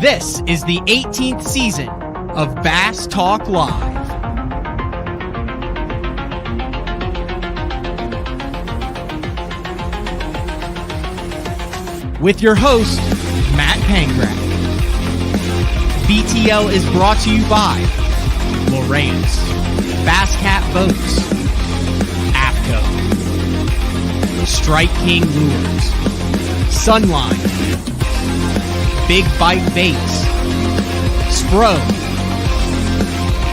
This is the 18th season of Bass Talk Live. With your host, Matt Pangrac. BTL is brought to you by Lowrance, Bass Cat Boats, APCO, Strike King Lures, Sunline, Big Bite Baits, Spro,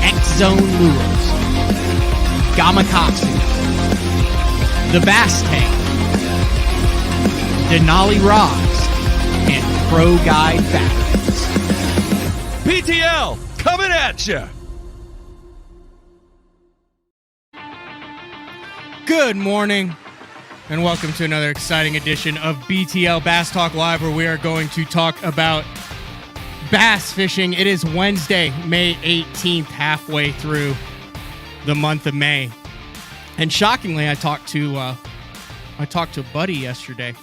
X-Zone Lures, Gamakatsu, The Bass Tank, Denali Rods, and Pro Guide Batteries. PTL, coming at you! Good morning, and welcome to another exciting edition of BTL Bass Talk Live, where we are going to talk about bass fishing. It is Wednesday, May 18th, halfway through the month of May. And shockingly, I talked to a buddy yesterday.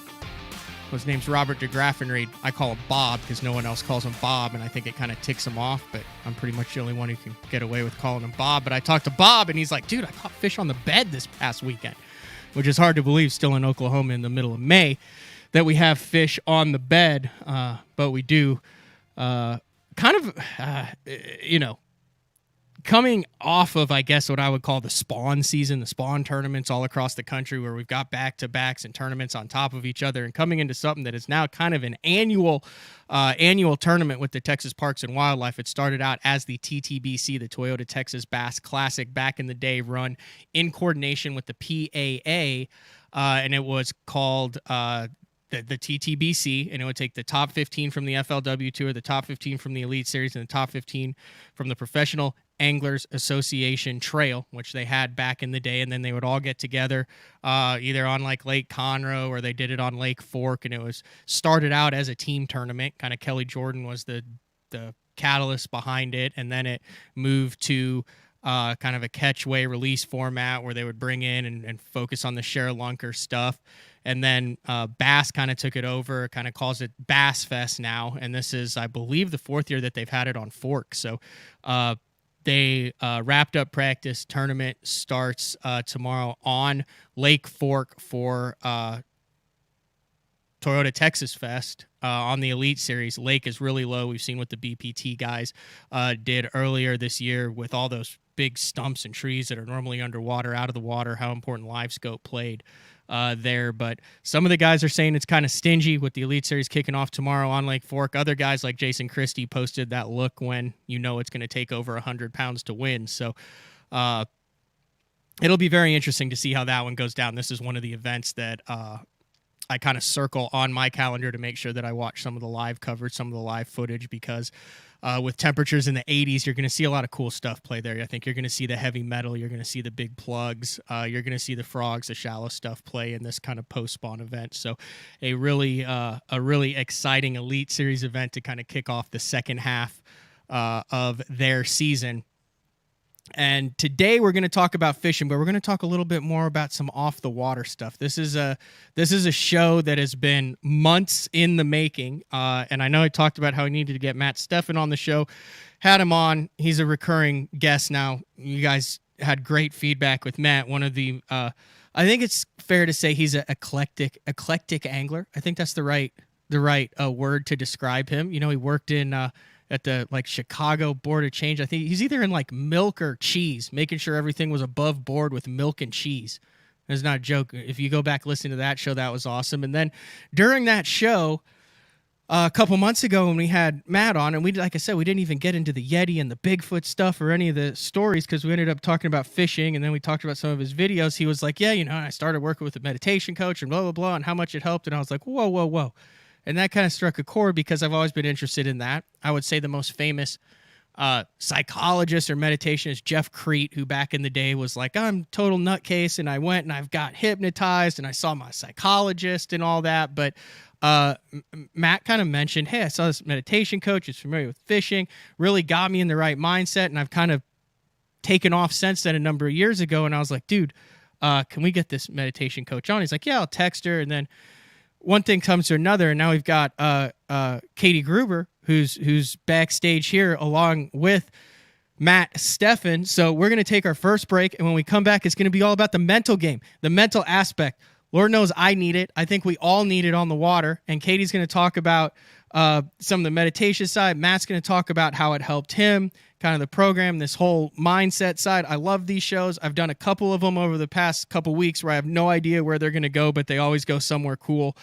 His name's Robert DeGraffenreid. I call him Bob because no one else calls him Bob, and I think it kind of ticks him off, but I'm pretty much the only one who can get away with calling him Bob. But I talked to Bob, and he's like, dude, I caught fish on the bed this past weekend, which is hard to believe still in Oklahoma in the middle of May that we have fish on the bed, but we do. Coming off of, I guess, what I would call the spawn season, the spawn tournaments all across the country where we've got back-to-backs and tournaments on top of each other, and coming into something that is now kind of an annual tournament with the Texas Parks and Wildlife. It started out as the TTBC, the Toyota Texas Bass Classic, back in the day, run in coordination with the PAA, and it was called the TTBC, and it would take the top 15 from the FLW Tour, the top 15 from the Elite Series, and the top 15 from the Professional Anglers Association Trail, which they had back in the day, and then they would all get together either on like Lake Conroe or they did it on Lake Fork, and it was started out as a team tournament. Kind of Kelly Jordan was the catalyst behind it, and then it moved to kind of a catchway release format where they would bring in and focus on the share lunker stuff. And then Bass kind of took it over, kind of calls it Bass Fest now. And this is, I believe, the fourth year that they've had it on Fork. So they wrapped up practice. Tournament starts tomorrow on Lake Fork for Toyota Texas Fest on the Elite Series. Lake is really low. We've seen what the BPT guys did earlier this year with all those big stumps and trees that are normally underwater, out of the water, how important live scope played there. But some of the guys are saying it's kind of stingy with the Elite Series kicking off tomorrow on Lake Fork. Other guys like Jason Christie posted that look when you know it's going to take over 100 pounds to win. So it'll be very interesting to see how that one goes down. This is one of the events that I kind of circle on my calendar to make sure that I watch some of the live coverage, some of the live footage, because with temperatures in the 80s, you're going to see a lot of cool stuff play there. I think you're going to see the heavy metal, you're going to see the big plugs, you're going to see the frogs, the shallow stuff play in this kind of post-spawn event. So a really exciting Elite Series event to kind of kick off the second half of their season. And today we're going to talk about fishing, but we're going to talk a little bit more about some off the water stuff. This is a show that has been months in the making. And I know I talked about how I needed to get Matt Stefan on the show. Had him on. He's a recurring guest now. You guys had great feedback with Matt. One of the, I think it's fair to say he's an eclectic angler. I think that's the right word to describe him. You know, he worked in, at the like Chicago Board of Change. I think he's either in like milk or cheese, making sure everything was above board with milk and cheese. It's not a joke. If you go back listen to that show, that was awesome. And then during that show, a couple months ago when we had Matt on, and like I said, we didn't even get into the Yeti and the Bigfoot stuff or any of the stories because we ended up talking about fishing, and then we talked about some of his videos. He was like, yeah, I started working with a meditation coach and blah, blah, blah, and how much it helped. And I was like, whoa. And that kind of struck a chord because I've always been interested in that. I would say the most famous psychologist or meditation is Jeff Crete, who back in the day was like, I'm total nutcase, and I went and I've got hypnotized and I saw my psychologist and all that. But Matt kind of mentioned, hey, I saw this meditation coach who's familiar with fishing, really got me in the right mindset, and I've kind of taken off since then a number of years ago. And I was like, dude, can we get this meditation coach on? He's like, yeah, I'll text her. And then one thing comes to another, and now we've got Katie Gruber, who's backstage here along with Matt Stefan. So we're going to take our first break, and when we come back, it's going to be all about the mental game, the mental aspect. Lord knows I need it. I think we all need it on the water, and Katie's going to talk about some of the meditation side. Matt's going to talk about how it helped him, kind of the program, this whole mindset side. I love these shows. I've done a couple of them over the past couple weeks where I have no idea where they're going to go, but they always go somewhere cool.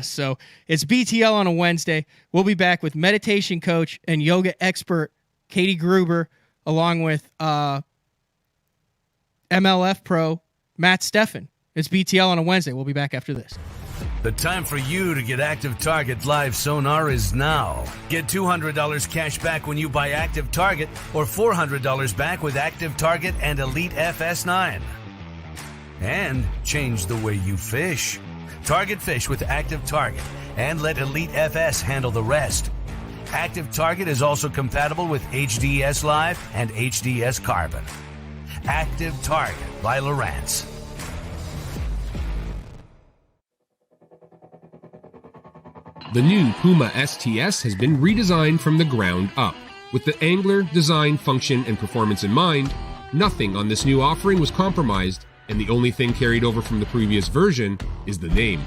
So it's BTL on a Wednesday. We'll be back with meditation coach and yoga expert Katie Gruber, along with MLF Pro Matt Stefan. It's BTL on a Wednesday. We'll be back after this. The time for you to get Active Target Live Sonar is now. Get $200 cash back when you buy Active Target, or $400 back with Active Target and Elite FS9. And change the way you fish. Target fish with Active Target and let Elite FS handle the rest. Active Target is also compatible with HDS Live and HDS Carbon. Active Target by Lowrance. The new Puma STS has been redesigned from the ground up. With the angler, design, function, and performance in mind, nothing on this new offering was compromised, and the only thing carried over from the previous version is the name.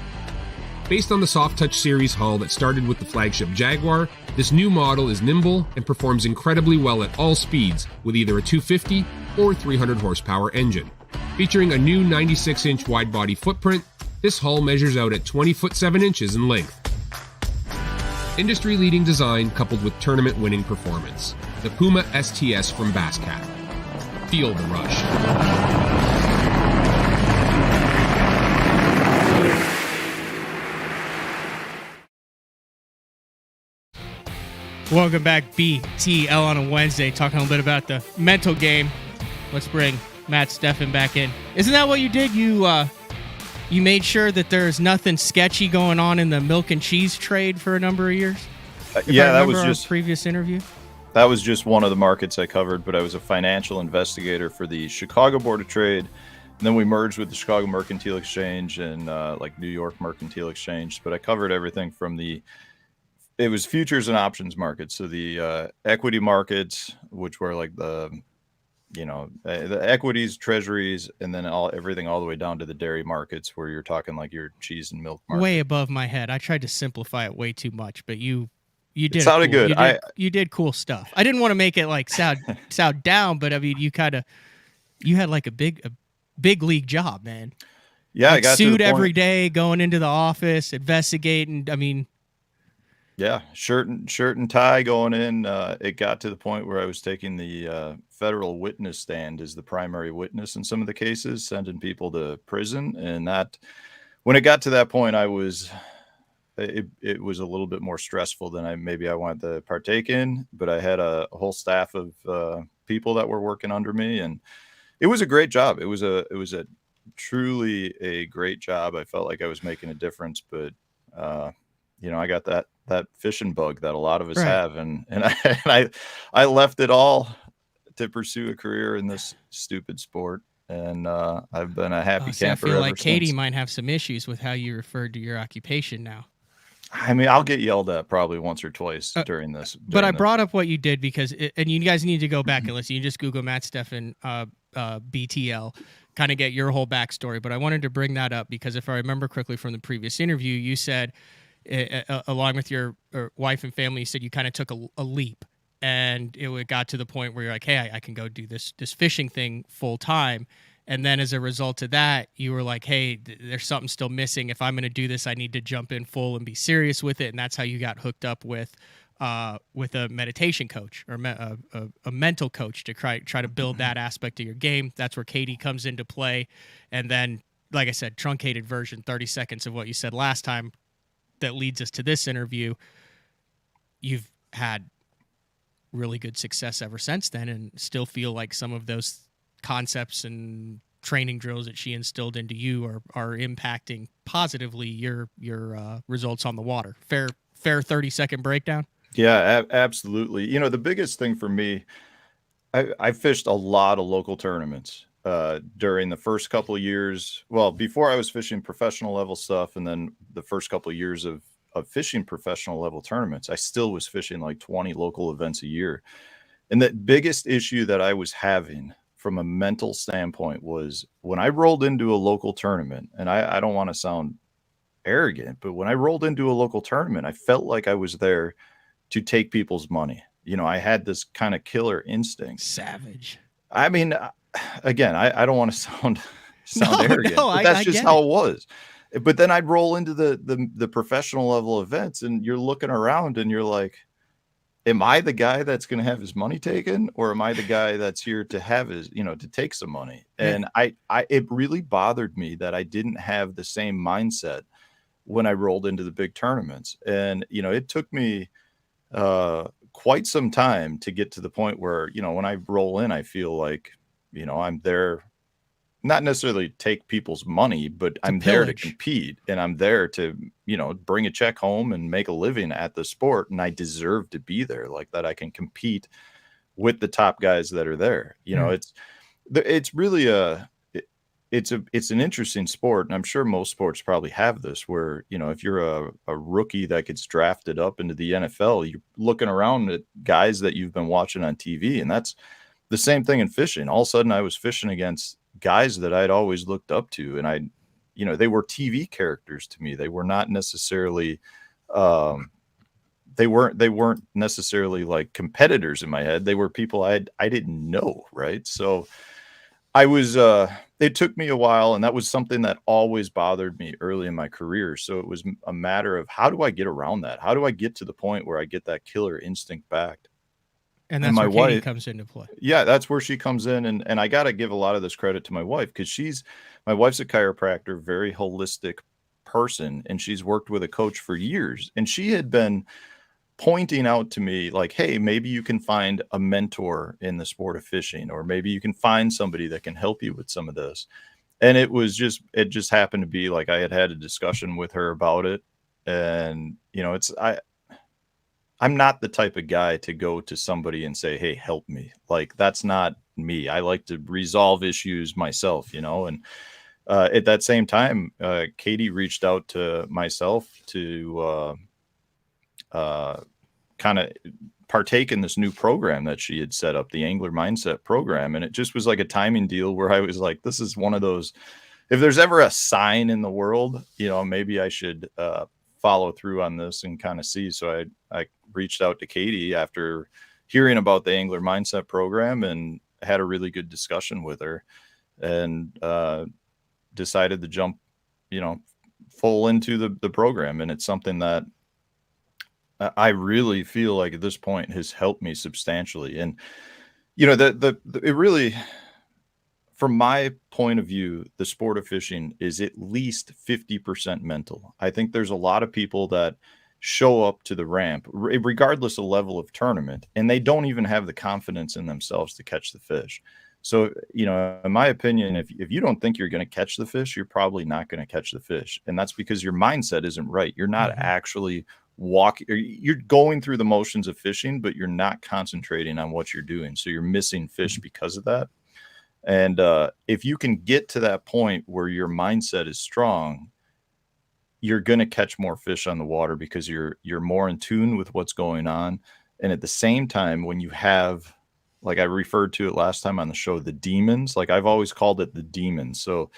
Based on the Soft Touch series hull that started with the flagship Jaguar, this new model is nimble and performs incredibly well at all speeds with either a 250 or 300 horsepower engine. Featuring a new 96-inch wide-body footprint, this hull measures out at 20 foot 7 inches in length. Industry-leading design coupled with tournament-winning performance. The Puma STS from Basscat. Feel the rush. Welcome back, BTL on a Wednesday, talking a little bit about the mental game. Let's bring Matt Stefan back in. Isn't that what you did? You made sure that there's nothing sketchy going on in the milk and cheese trade for a number of years? Yeah, that was just previous interview. That was just one of the markets I covered, but I was a financial investigator for the Chicago Board of Trade. And then we merged with the Chicago Mercantile Exchange and like New York Mercantile Exchange. But I covered everything from it was futures and options markets. So the equity markets, which were like the equities, treasuries, and then everything all the way down to the dairy markets where you're talking like your cheese and milk market. Way above my head. I tried to simplify it way too much, but you did. It sounded cool. good. You did cool stuff. I didn't want to make it like sound down, but I mean, you had like a big league job, man. Yeah, like I got sued to the every point. day, going into the office, investigating. I mean. Yeah, shirt and tie going in. It got to the point where I was taking the federal witness stand as the primary witness in some of the cases, sending people to prison. And that, when it got to that point, it was a little bit more stressful than I wanted to partake in. But I had a whole staff of people that were working under me, and it was a great job. It was a truly a great job. I felt like I was making a difference, but I got that fishing bug that a lot of us have. And I left it all to pursue a career in this stupid sport. And I've been a happy camper. I feel like Katie might have some issues with how you referred to your occupation now. I mean, I'll get yelled at probably once or twice during this. But I brought up what you did because, and you guys need to go back and listen. You just Google Matt Stefan BTL, kind of get your whole backstory. But I wanted to bring that up because if I remember correctly from the previous interview, you said, along with your wife and family, you said you kind of took a leap, and it got to the point where you're like, hey, I can go do this fishing thing full time. And then as a result of that, you were like, hey, there's something still missing. If I'm going to do this, I need to jump in full and be serious with it. And that's how you got hooked up with a meditation coach or a mental coach to try to build that aspect of your game. That's where Katie comes into play. And then, like I said, truncated version, 30 seconds of what you said last time, that leads us to this interview. You've had really good success ever since then, and still feel like some of those concepts and training drills that she instilled into you are impacting positively your results on the water. Fair 30-second breakdown. Yeah, absolutely. The biggest thing for me, I fished a lot of local tournaments during the first couple of years. Well, before I was fishing professional level stuff, and then the first couple of years of of fishing professional level tournaments, I still was fishing like 20 local events a year. And the biggest issue that I was having from a mental standpoint was when I rolled into a local tournament, and I don't want to sound arrogant, but when I rolled into a local tournament, I felt like I was there to take people's money. I had this kind of killer instinct. Savage. I mean, again, I don't want to sound arrogant, but that's just how it was. But then I'd roll into the professional level events, and you're looking around and you're like, am I the guy that's going to have his money taken, or am I the guy that's here to have his, to take some money? And it really bothered me that I didn't have the same mindset when I rolled into the big tournaments. And, it took me quite some time to get to the point where, when I roll in, I feel like, I'm there, not necessarily take people's money, but I'm there to compete, and I'm there to, bring a check home and make a living at the sport. And I deserve to be there like that. I can compete with the top guys that are there. It's really it's an interesting sport. And I'm sure most sports probably have this where, if you're a rookie that gets drafted up into the NFL, you're looking around at guys that you've been watching on TV. And that's the same thing in fishing. All of a sudden I was fishing against guys that I'd always looked up to. And they were TV characters to me. They were not necessarily, they weren't necessarily like competitors in my head. They were people I didn't know. Right. So it took me a while, and that was something that always bothered me early in my career. So it was a matter of, how do I get around that? How do I get to the point where I get that killer instinct back? And that's where Katie comes into play. Yeah, that's where she comes in. And I got to give a lot of this credit to my wife, because my wife's a chiropractor, very holistic person, and she's worked with a coach for years. And she had been pointing out to me like, hey, maybe you can find a mentor in the sport of fishing, or maybe you can find somebody that can help you with some of this. And it just happened to be like I had a discussion with her about it. And, I'm not the type of guy to go to somebody and say, hey, help me. Like, that's not me. I like to resolve issues myself, and at that same time, Katie reached out to myself to kind of partake in this new program that she had set up, the Angler Mindset program. And it just was like a timing deal where I was like, this is one of those, if there's ever a sign in the world, maybe I should follow through on this and kind of see. So I reached out to Katie after hearing about the Angler Mindset program, and had a really good discussion with her, and decided to jump, full into the program. And it's something that I really feel like at this point has helped me substantially. And, it really, from my point of view, the sport of fishing is at least 50% mental. I think there's a lot of people that show up to the ramp, regardless of level of tournament, and they don't even have the confidence in themselves to catch the fish. So, in my opinion, if you don't think you're going to catch the fish, you're probably not going to catch the fish. And that's because your mindset isn't right. You're not actually you're going through the motions of fishing, but you're not concentrating on what you're doing. So you're missing fish because of that. And if you can get to that point where your mindset is strong, you're going to catch more fish on the water, because you're more in tune with what's going on. And at the same time, when you have, like I referred to it last time on the show, the demons, like I've always called it the demons. So,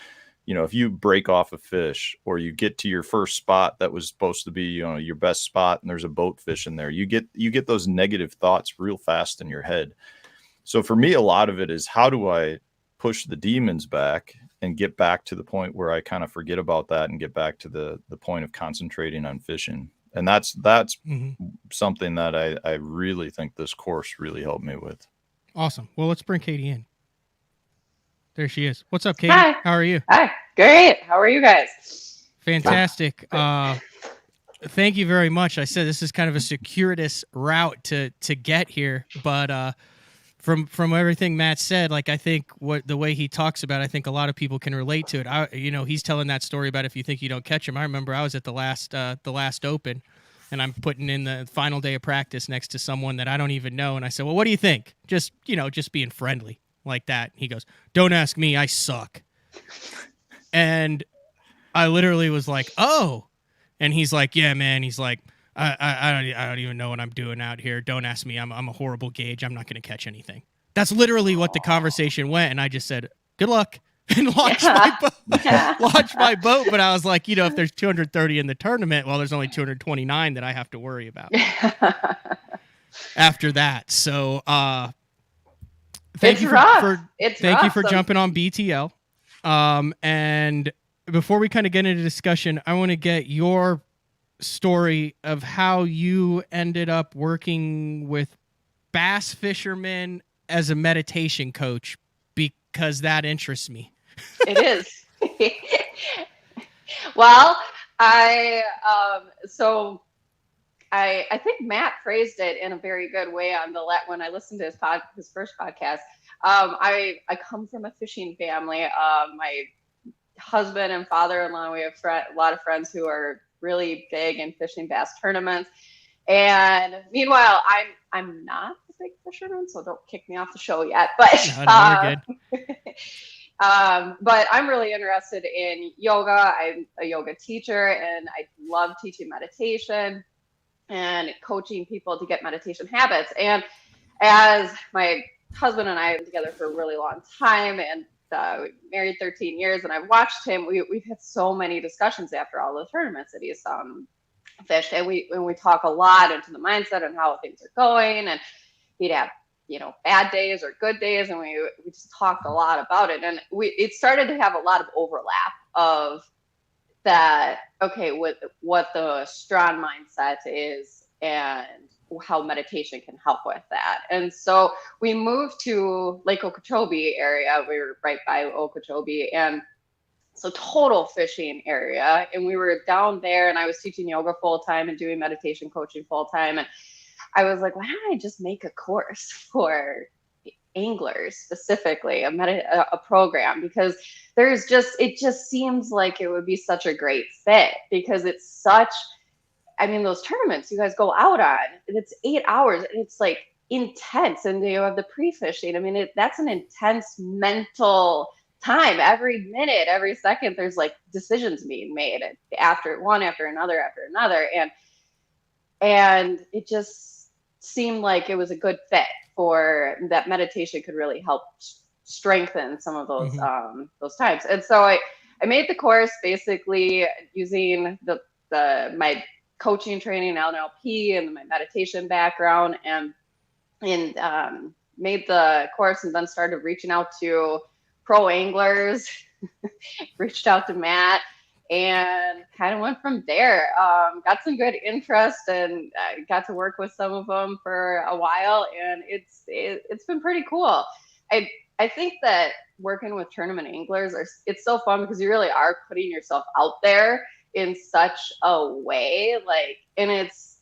if you break off a fish, or you get to your first spot that was supposed to be, your best spot, and there's a boat fish in there, you get those negative thoughts real fast in your head. So for me, a lot of it is, how do I push the demons back and get back to the point where I kind of forget about that and get back to the point of concentrating on fishing. And that's something that I really think this course really helped me with. Awesome. Well, let's bring Katie in. There she is. What's up, Katie? Hi. How are you? Hi. Great. How are you guys? Fantastic. Thank you very much. I said this is kind of a circuitous route to get here, but from everything Matt said, like I think the way he talks about, I think a lot of people can relate to it. He's telling that story about if you think you don't catch him. I remember I was at the last Open, and I'm putting in the final day of practice next to someone that I don't even know, and I said, "Well, what do you think?" Just being friendly like that. He goes, "Don't ask me, I suck." And I literally was like, "Oh." And he's like, yeah, man. He's like, I don't even know what I'm doing out here. Don't ask me. I'm a horrible gauge. I'm not going to catch anything. That's literally what the conversation went. And I just said, good luck, and launched my boat. Launched my boat. But I was like, you know, if there's 230 in the tournament, well, there's only 229 that I have to worry about after that. So thank you for jumping on BTL. And before we kind of get into discussion, I want to get your story of how you ended up working with bass fishermen as a meditation coach, because that interests me. It is. Well, I think Matt phrased it in a very good way on when I listened to his first podcast. I come from a fishing family. My husband and father-in-law, we have a lot of friends who are really big in fishing bass tournaments. And meanwhile, I'm not a big fisherman, so don't kick me off the show yet. But no, you're good. But I'm really interested in yoga. I'm a yoga teacher, and I love teaching meditation and coaching people to get meditation habits. And as my husband and I have been together for a really long time, and married 13 years, and I've watched him. We've had so many discussions after all the tournaments that he's fished, and we talk a lot into the mindset and how things are going, and he'd have, you know, bad days or good days, and we just talked a lot about it, and it started to have a lot of overlap of that. Okay, with what the strong mindset is and how meditation can help with that. And so we moved to Lake Okeechobee area. We were right by Okeechobee, and so total fishing area. And we were down there, and I was teaching yoga full time and doing meditation coaching full time. And I was like, why don't I just make a course for anglers specifically, a program, because it just seems like it would be such a great fit, because it's such, I mean, those tournaments you guys go out on, it's 8 hours, and it's like intense, and you have the pre-fishing. I mean, that's an intense mental time. Every minute, every second, there's like decisions being made after another, and it just seemed like it was a good fit for that. Meditation could really help strengthen some of those those times. And so I made the course basically using my coaching training, NLP, and my meditation background, and made the course, and then started reaching out to pro anglers, reached out to Matt, and kind of went from there. Got some good interest, and got to work with some of them for a while, and it's been pretty cool. I think that working with tournament anglers, it's so fun, because you really are putting yourself out there in such a way, like, and it's,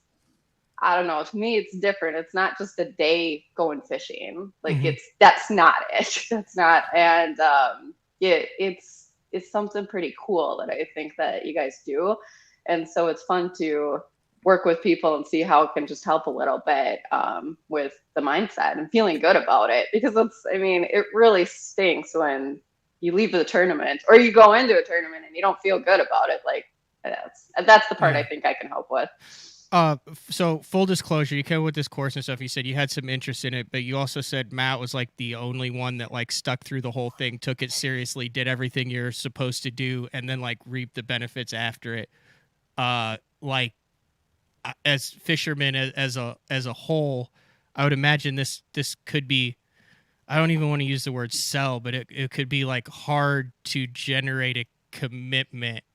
I don't know, to me it's different. It's not just a day going fishing, like that's not it. That's not, and it's something pretty cool that I think that you guys do, and so it's fun to work with people and see how it can just help a little bit with the mindset and feeling good about it, because it really stinks when you leave the tournament or you go into a tournament and you don't feel good about it. Like, that's the part I think I can help with. So full disclosure, you came with this course and stuff. You said you had some interest in it, but you also said Matt was like the only one that like stuck through the whole thing, took it seriously, did everything you're supposed to do, and then like reaped the benefits after it. Like as fishermen as a whole, I would imagine this could be, I don't even want to use the word sell, but it could be like hard to generate a commitment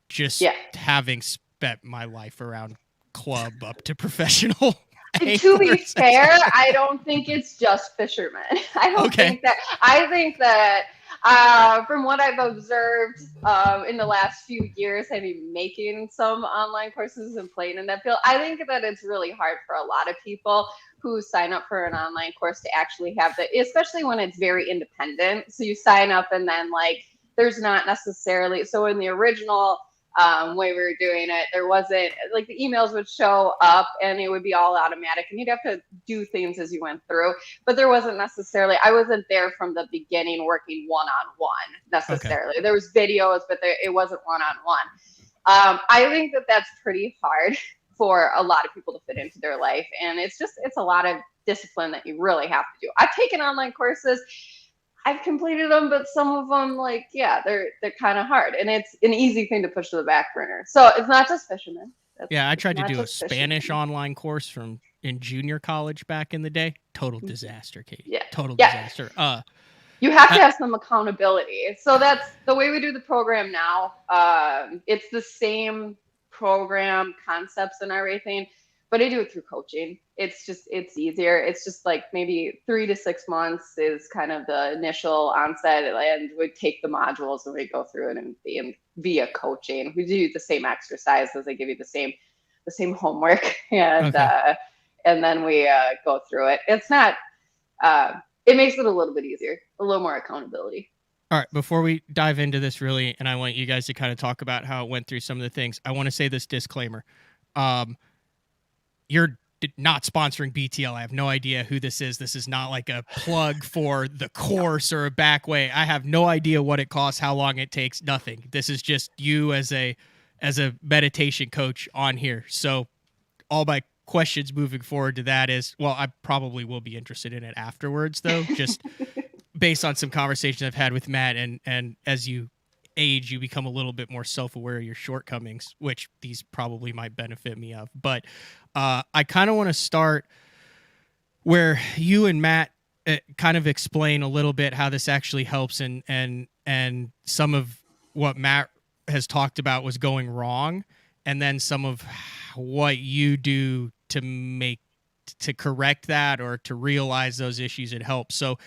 just having spent my life around club up to professional anglers. To be fair, I don't think it's just fishermen. I think that from what I've observed in the last few years, having making some online courses and playing in that field, I think that it's really hard for a lot of people who sign up for an online course to actually have especially when it's very independent. So you sign up and then like there's not necessarily, so in the original way we were doing it, there wasn't like the emails would show up and it would be all automatic and you'd have to do things as you went through, but there wasn't necessarily, I wasn't there from the beginning working one-on-one necessarily. Okay. There was videos, but it wasn't one-on-one. I think that that's pretty hard for a lot of people to fit into their life. And it's a lot of discipline that you really have to do. I've taken online courses. I've completed them, but some of them, like, yeah, they're kind of hard, and it's an easy thing to push to the back burner. So it's not just fishermen. Yeah, I tried to do a just Spanish fishermen. online course in junior college back in the day. Total disaster, Katie. Yeah. Total Yeah. disaster. You have to have some accountability. So that's the way we do the program now. It's the same program concepts and everything, but I do it through coaching. It's easier. It's just like maybe 3 to 6 months is kind of the initial onset, and we take the modules and we go through it and via coaching. We do the same exercises. I give you the same homework, and Okay. and then we go through it. It's not. It makes it a little bit easier, a little more accountability. All right, before we dive into this really, and I want you guys to kind of talk about how it went through some of the things, I want to say this disclaimer. You're not sponsoring BTL. I have no idea who this is. This is not like a plug for the course or a back way. I have no idea what it costs, how long it takes, nothing. This is just you as a meditation coach on here. So all my questions moving forward to that is, well, I probably will be interested in it afterwards, though, just based on some conversations I've had with Matt. And as you age, you become a little bit more self-aware of your shortcomings, which these probably might benefit me of. But I kind of want to start where you and Matt kind of explain a little bit how this actually helps, and some of what Matt has talked about was going wrong, and then some of what you do to correct that or to realize those issues and help. So,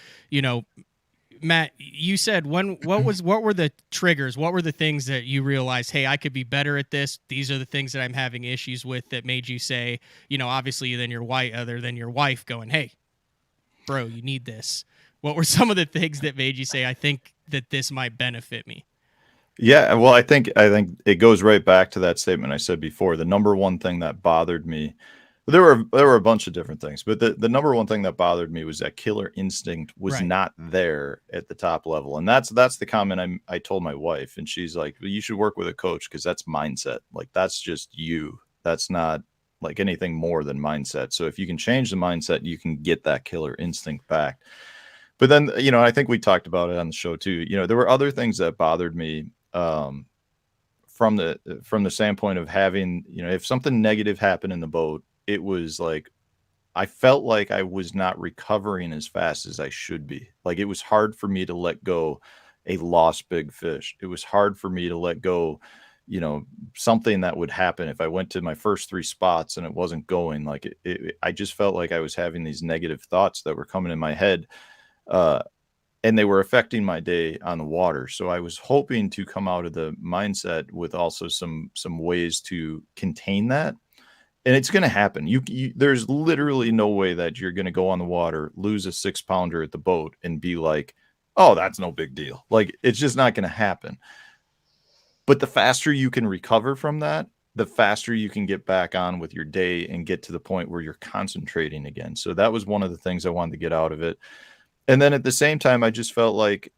Matt, you said what were the triggers? What were the things that you realized, hey, I could be better at this? These are the things that I'm having issues with, that made you say, obviously then your wife, other than your wife going, hey, bro, you need this. What were some of the things that made you say, I think that this might benefit me? Yeah, well, I think it goes right back to that statement I said before. The number one thing that bothered me, there were a bunch of different things, but the number one thing that bothered me was that killer instinct was Right. not there at the top level. And that's the comment I told my wife, and she's like, well, you should work with a coach, because that's mindset. Like, that's just you. That's not like anything more than mindset. So if you can change the mindset, you can get that killer instinct back. But then, I think we talked about it on the show too. There were other things that bothered me from the standpoint of having, if something negative happened in the boat, it was like I felt like I was not recovering as fast as I should be. Like, it was hard for me to let go a lost big fish. It was hard for me to let go, something that would happen if I went to my first 3 spots and it wasn't going. Like, I just felt like I was having these negative thoughts that were coming in my head, and they were affecting my day on the water. So I was hoping to come out of the mindset with also some ways to contain that. And it's going to happen. There's literally no way that you're going to go on the water, lose a 6-pounder at the boat, and be like, oh, that's no big deal. Like, it's just not going to happen. But the faster you can recover from that, the faster you can get back on with your day and get to the point where you're concentrating again. So that was one of the things I wanted to get out of it. And then at the same time, I just felt like,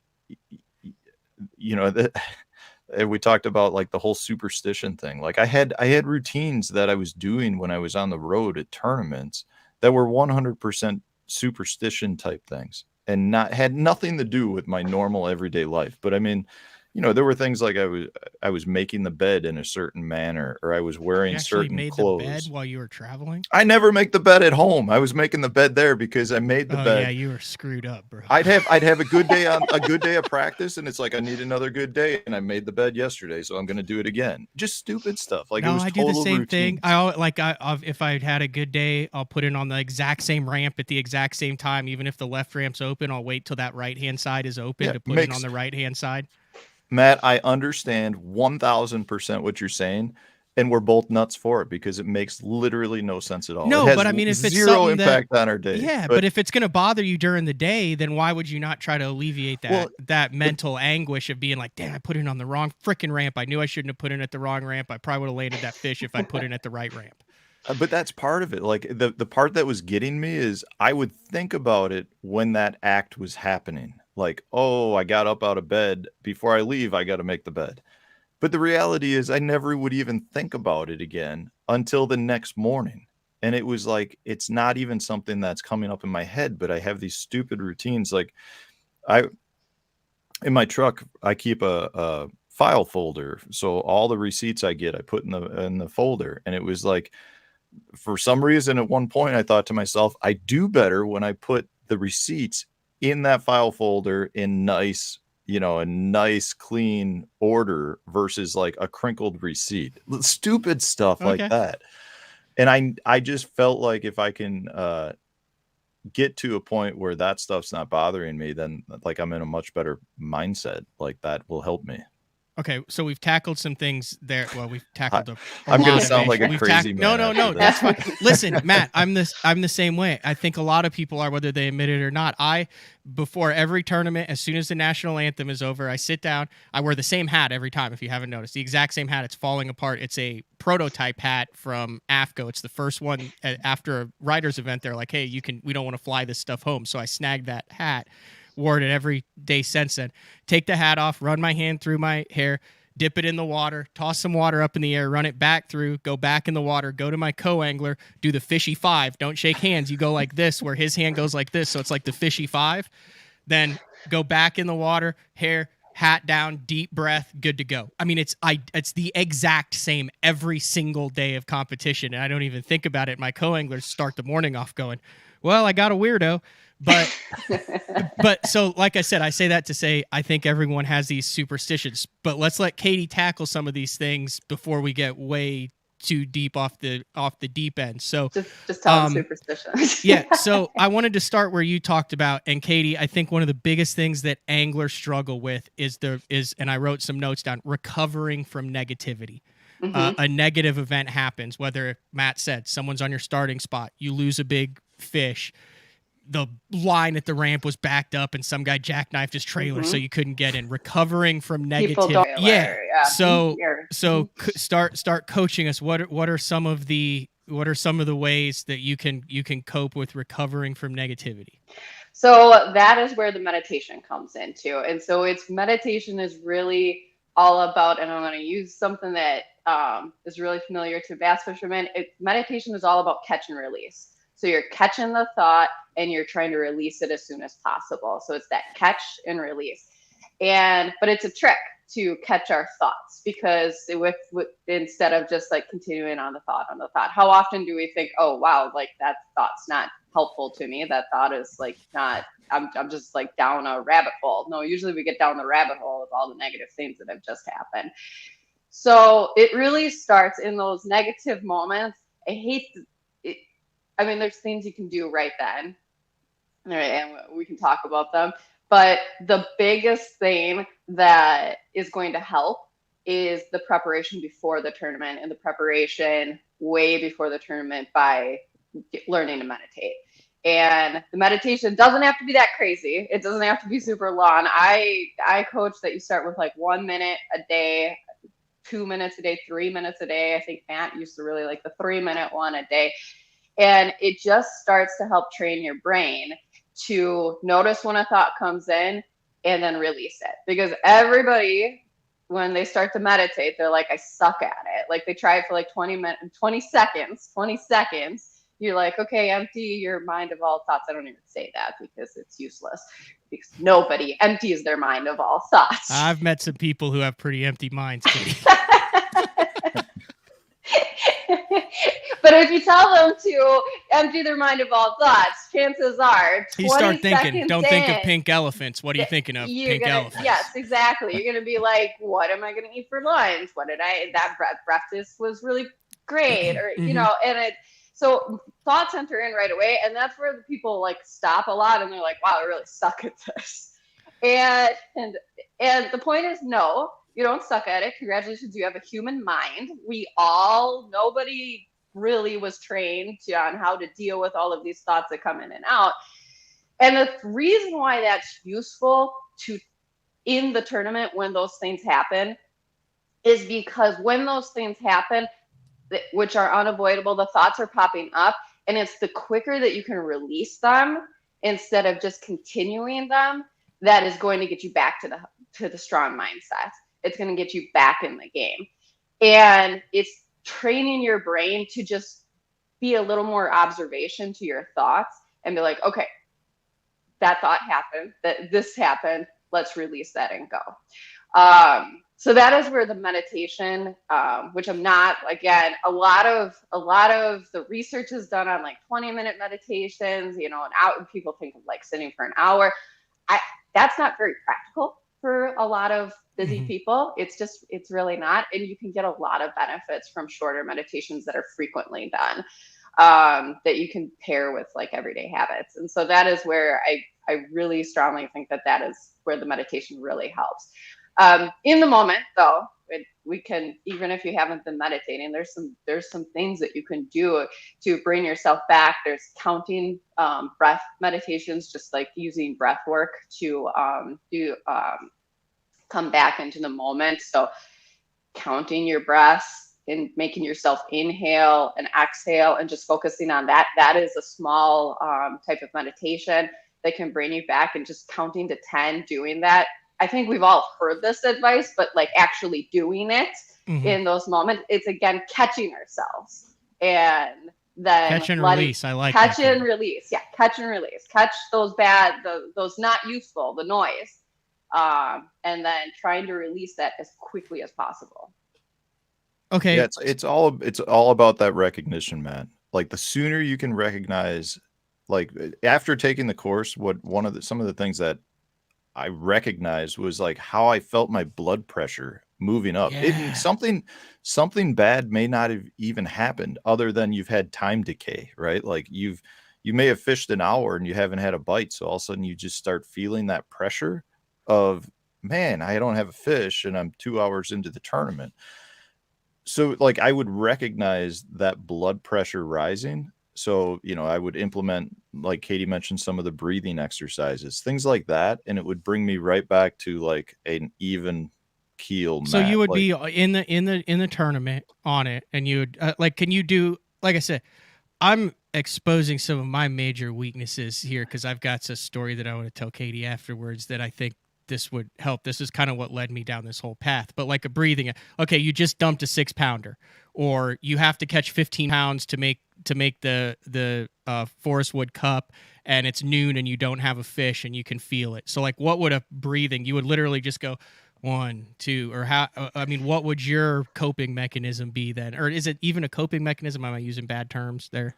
we talked about like the whole superstition thing. Like, I had routines that I was doing when I was on the road at tournaments that were 100% superstition type things, and had nothing to do with my normal everyday life. But I mean, there were things like I was making the bed in a certain manner, or I was wearing You actually certain made clothes. the bed while you were traveling? I never make the bed at home. I was making the bed there because I made the bed. Yeah, you were screwed up, bro. I'd have a good day of practice, and it's like, I need another good day, and I made the bed yesterday, so I'm going to do it again. Just stupid stuff. Like, no, it was I total do the same thing. routines. If I had a good day, I'll put it on the exact same ramp at the exact same time. Even if the left ramp's open, I'll wait till that right hand side is open to put it on the right hand side. Matt, I understand 1,000% what you're saying, and we're both nuts for it because it makes literally no sense at all. No, it has but I mean, if it's zero something impact on our day. Yeah, but if it's going to bother you during the day, then why would you not try to alleviate that mental anguish of being like, damn, I put it on the wrong freaking ramp. I knew I shouldn't have put it at the wrong ramp. I probably would have landed that fish if I put it at the right ramp. But that's part of it. Like, the part that was getting me is I would think about it when that act was happening. Like, oh, I got up out of bed. Before I leave, I got to make the bed. But the reality is I never would even think about it again until the next morning. And it was like, it's not even something that's coming up in my head, but I have these stupid routines. Like in my truck, I keep a file folder. So all the receipts I get, I put in the folder. And it was like, for some reason, at one point, I thought to myself, I do better when I put the receipts in that file folder in nice, a nice clean order versus like a crinkled receipt. Stupid stuff like that. And I just felt like if I can get to a point where that stuff's not bothering me, then like I'm in a much better mindset. Like that will help me. Okay, so we've tackled some things there. Well, we've tackled. I'm going to sound like a crazy man. No, that's fine. Listen, Matt, I'm the same way. I think a lot of people are, whether they admit it or not. Before every tournament, as soon as the national anthem is over, I sit down. I wear the same hat every time. If you haven't noticed, the exact same hat. It's falling apart. It's a prototype hat from AFCO. It's the first one after a writers event. They're like, hey, we don't want to fly this stuff home, so I snagged that hat. Wore it every day since then. Take the hat off, run my hand through my hair, dip it in the water, toss some water up in the air, run it back through, go back in the water, go to my co-angler, do the fishy 5. Don't shake hands. You go like this, where his hand goes like this. So it's like the fishy 5. Then go back in the water, hair, hat down, deep breath, good to go. I mean, it's the exact same every single day of competition. And I don't even think about it. My co-anglers start the morning off going, well, I got a weirdo. But so like I said, I say that to say I think everyone has these superstitions, but let's let Katie tackle some of these things before we get way too deep off the deep end. So just tell them superstitions. Yeah. So I wanted to start where you talked about, and Katie, I think one of the biggest things that anglers struggle with is and I wrote some notes down, recovering from negativity. Mm-hmm. A negative event happens, whether Matt said someone's on your starting spot, you lose a big fish, the line at the ramp was backed up and some guy jackknifed his trailer, so you couldn't get in. Recovering from negativity. Yeah. So start coaching us. What are some of the ways that you can cope with recovering from negativity? So that is where the meditation comes into. And so meditation is really all about, and I'm going to use something that is really familiar to bass fishermen. Meditation is all about catch and release. So you're catching the thought and you're trying to release it as soon as possible. So it's that catch and release. But it's a trick to catch our thoughts, because instead of just like continuing on the thought, how often do we think, oh, wow, like that thought's not helpful to me. That thought is like not, I'm just like down a rabbit hole. No, usually we get down the rabbit hole of all the negative things that have just happened. So it really starts in those negative moments. There's things you can do right then, and we can talk about them. But the biggest thing that is going to help is the preparation before the tournament, and the preparation way before the tournament by learning to meditate. And the meditation doesn't have to be that crazy. It doesn't have to be super long. I coach that you start with like 1 minute a day, 2 minutes a day, 3 minutes a day. I think Matt used to really like the 3-minute one a day. And it just starts to help train your brain to notice when a thought comes in and then release it. Because everybody, when they start to meditate, they're like, I suck at it. Like they try it for like 20 seconds. You're like, okay, empty your mind of all thoughts. I don't even say that because it's useless, because nobody empties their mind of all thoughts. I've met some people who have pretty empty minds. But if you tell them to empty their mind of all thoughts, chances are you start thinking, don't think of pink elephants. What are you thinking of? Elephants. Yes, exactly. You're going to be like, what am I going to eat for lunch? That breakfast was really great. Or, so thoughts enter in right away. And that's where the people like stop a lot. And they're like, wow, I really suck at this. And the point is, no, you don't suck at it. Congratulations. You have a human mind. Nobody really was trained on how to deal with all of these thoughts that come in and out. And the reason why that's useful in the tournament when those things happen is because when those things happen, which are unavoidable, the thoughts are popping up, and it's the quicker that you can release them instead of just continuing them that is going to get you back to the strong mindset. it's going to get you back in the game. And it's training your brain to just be a little more observation to your thoughts and be like, okay, that thought happened, that this happened, let's release that and go. So that is where the meditation, which I'm not, again, a lot of the research is done on like 20-minute meditations, you know, and people think of like sitting for an hour. That's not very practical for a lot of busy people. It's really not. And you can get a lot of benefits from shorter meditations that are frequently done, that you can pair with like everyday habits. And so that is where I really strongly think that is where the meditation really helps. In the moment though, we can, even if you haven't been meditating, there's some things that you can do to bring yourself back. There's counting, breath meditations, just like using breath work to come back into the moment. So counting your breaths and making yourself inhale and exhale and just focusing on that. That is a small type of meditation that can bring you back, and just counting to 10, doing that. I think we've all heard this advice, but like actually doing it in those moments, it's again catching ourselves and then catch and release. I like catch that and release. Yeah, catch and release. Catch those those not useful, the noise, and then trying to release that as quickly as possible. Okay. Yeah, it's all about that recognition, man. Like the sooner you can recognize, like after taking the course, some of the things that I recognized was like how I felt my blood pressure moving up. Yeah. Something bad may not have even happened other than you've had time decay, right? Like you may have fished an hour and you haven't had a bite. So all of a sudden you just start feeling that pressure of, man, I don't have a fish and I'm 2 hours into the tournament. So like I would recognize that blood pressure rising. So, you know, I would implement, like Katie mentioned, some of the breathing exercises, things like that. And it would bring me right back to like an even keel. So you would be in the tournament on it. And you would like, can you do, like I said, I'm exposing some of my major weaknesses here, because I've got a story that I want to tell Katie afterwards that I think this would help. This is kind of what led me down this whole path. But like a breathing, okay, you just dumped a 6-pounder, or you have to catch 15 pounds to make the Forest Wood Cup, and it's noon and you don't have a fish and you can feel it. So like, what would a breathing, you would literally just go 1, 2, or how, I mean, what would your coping mechanism be then? Or is it even a coping mechanism? Am I using bad terms there?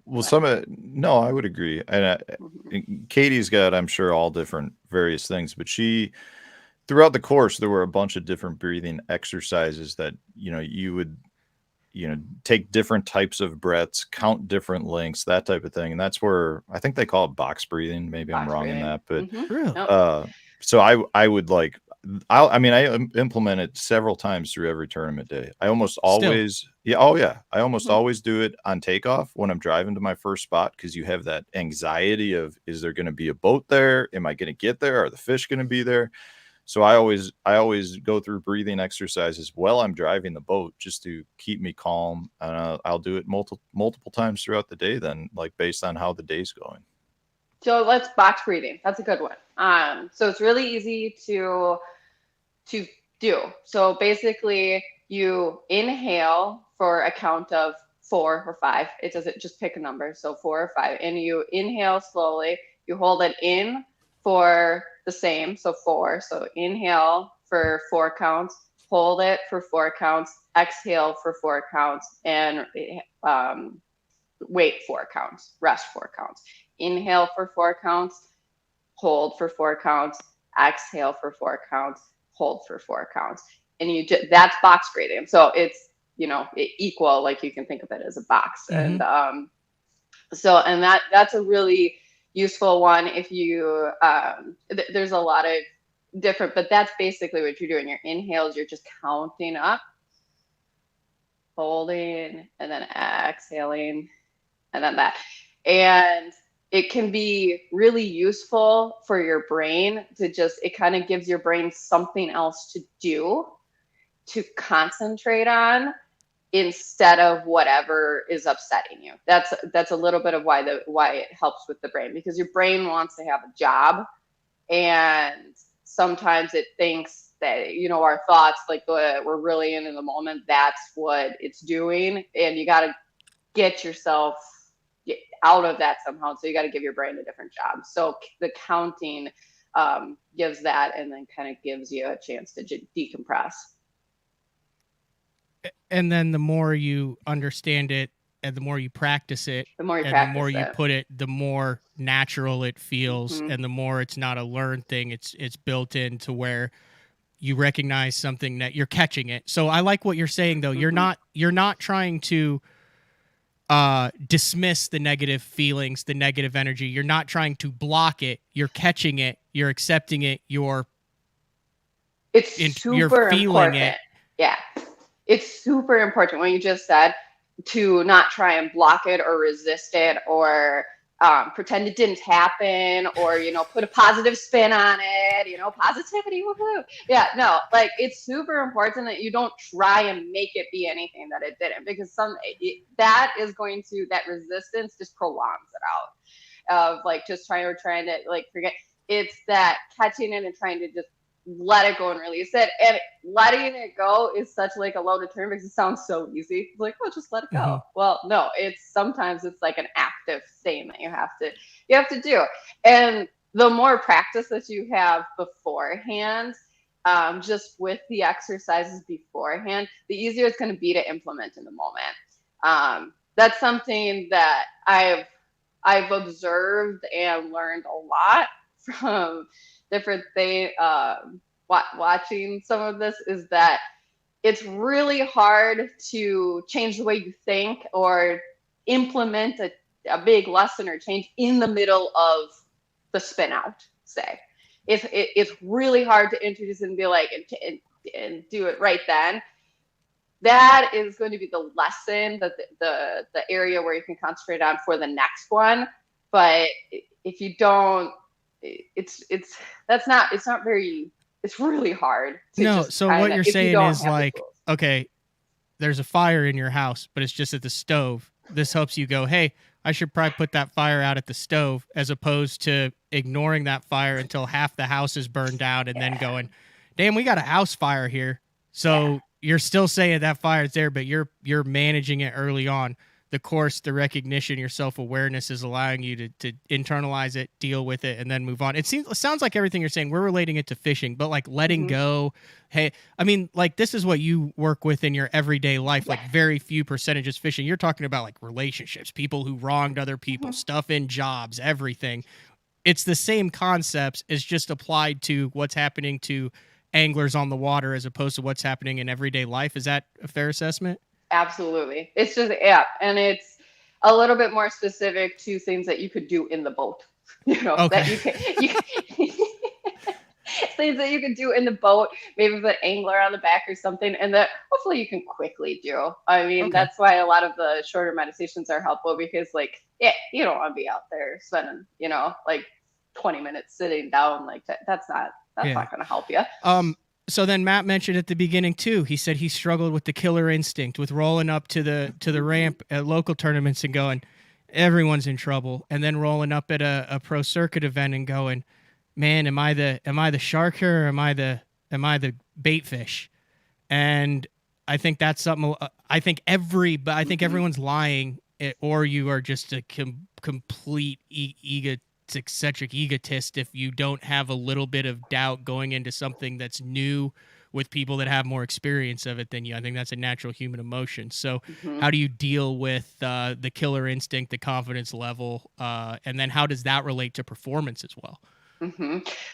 Well, no, I would agree. And Katie's got, I'm sure, all different various things, but throughout the course, there were a bunch of different breathing exercises that, you know, you would, you know, take different types of breaths, count different lengths, that type of thing. And that's where I think they call it box breathing. Maybe I'm wrong in that, but Really? so I would like, I implement it several times through every tournament day. I almost always, I almost always do it on takeoff when I'm driving to my first spot, because you have that anxiety of, is there going to be a boat there? Am I going to get there? Are the fish going to be there? So I always go through breathing exercises while I'm driving the boat, just to keep me calm. And I'll do it multiple times throughout the day, then, like based on how the day's going. So let's box breathing. That's a good one. So it's really easy to do. So basically you inhale for a count of 4 or 5. It doesn't, just pick a number. So 4 or 5, and you inhale slowly. You hold it in for the same. So 4. So inhale for 4 counts, hold it for 4 counts, exhale for 4 counts, and wait 4 counts, rest 4 counts. Inhale for 4 counts, hold for 4 counts, exhale for 4 counts, hold for 4 counts. And that's box breathing. So it's, you know, equal, like you can think of it as a box. And and that's a really useful one. If you there's a lot of different, but that's basically what you're doing. Your inhales, you're just counting up, holding, and then exhaling, and then that. And it can be really useful for your brain to just, it kind of gives your brain something else to do, to concentrate on, instead of whatever is upsetting you. That's a little bit of why it helps with the brain, because your brain wants to have a job, and sometimes it thinks that, you know, our thoughts, like we're really in the moment, that's what it's doing. And you got to get yourself out of that somehow. So you got to give your brain a different job. So the counting gives that, and then kind of gives you a chance to decompress. And then the more you understand it, and the more you practice it, the more you put it, the more natural it feels, Mm-hmm. and the more it's not a learned thing. It's built into where you recognize something that you're catching it. So I like what you're saying, though. Mm-hmm. You're not trying to dismiss the negative feelings, the negative energy. You're not trying to block it. You're catching it. You're accepting it. You're super feeling important. it. Yeah, it's super important when you just said to not try and block it or resist it or pretend it didn't happen, or, you know, put a positive spin on it, you know, positivity, woohoo. Yeah, no, like it's super important that you don't try and make it be anything that it didn't, because that resistance just prolongs it out of like just trying to like forget. It's that catching it and trying to just let it go and release it. And letting it go is such like a loaded term because it sounds so easy. It's like, oh, just let it go. Mm-hmm. Well, no, sometimes it's like an active thing that you have to do. And the more practice that you have beforehand, just with the exercises beforehand, the easier it's going to be to implement in the moment. That's something that I've observed and learned a lot from different things, watching some of this, is that it's really hard to change the way you think or implement a big lesson or change in the middle of the spin out, say. It's really hard to introduce and be like, and do it right then. That is going to be the lesson, that the area where you can concentrate on for the next one. But if you don't, it's really hard. So what you're saying is like, okay, there's a fire in your house, but it's just at the stove. This helps you go, hey, I should probably put that fire out at the stove, as opposed to ignoring that fire until half the house is burned down and then going, damn, we got a house fire here. So you're still saying that fire's there, but you're managing it early on. The course, the recognition, your self-awareness is allowing you to internalize it, deal with it, and then move on. It sounds like everything you're saying, we're relating it to fishing, but like letting go. Hey, I mean, like this is what you work with in your everyday life, like very few percentages fishing. You're talking about like relationships, people who wronged other people, stuff in jobs, everything. It's the same concepts, it's just applied to what's happening to anglers on the water as opposed to what's happening in everyday life. Is that a fair assessment? Absolutely. It's just, and it's a little bit more specific to things that you could do in the boat, you know, that you can things that you could do in the boat, maybe with an angler on the back or something, and that hopefully you can quickly do. I mean, that's why a lot of the shorter meditations are helpful, because like, you don't want to be out there spending, you know, like 20 minutes sitting down like that. That's not going to help you. So then Matt mentioned at the beginning too, he said he struggled with the killer instinct, with rolling up to the ramp at local tournaments and going, everyone's in trouble. And then rolling up at a pro circuit event and going, man, am I the shark here, or am I the bait fish? And I think that's something, I think everyone's lying, or you are just a complete eccentric egotist if you don't have a little bit of doubt going into something that's new with people that have more experience of it than you. I think that's a natural human emotion. So how do you deal with the killer instinct, the confidence level, and then how does that relate to performance as well?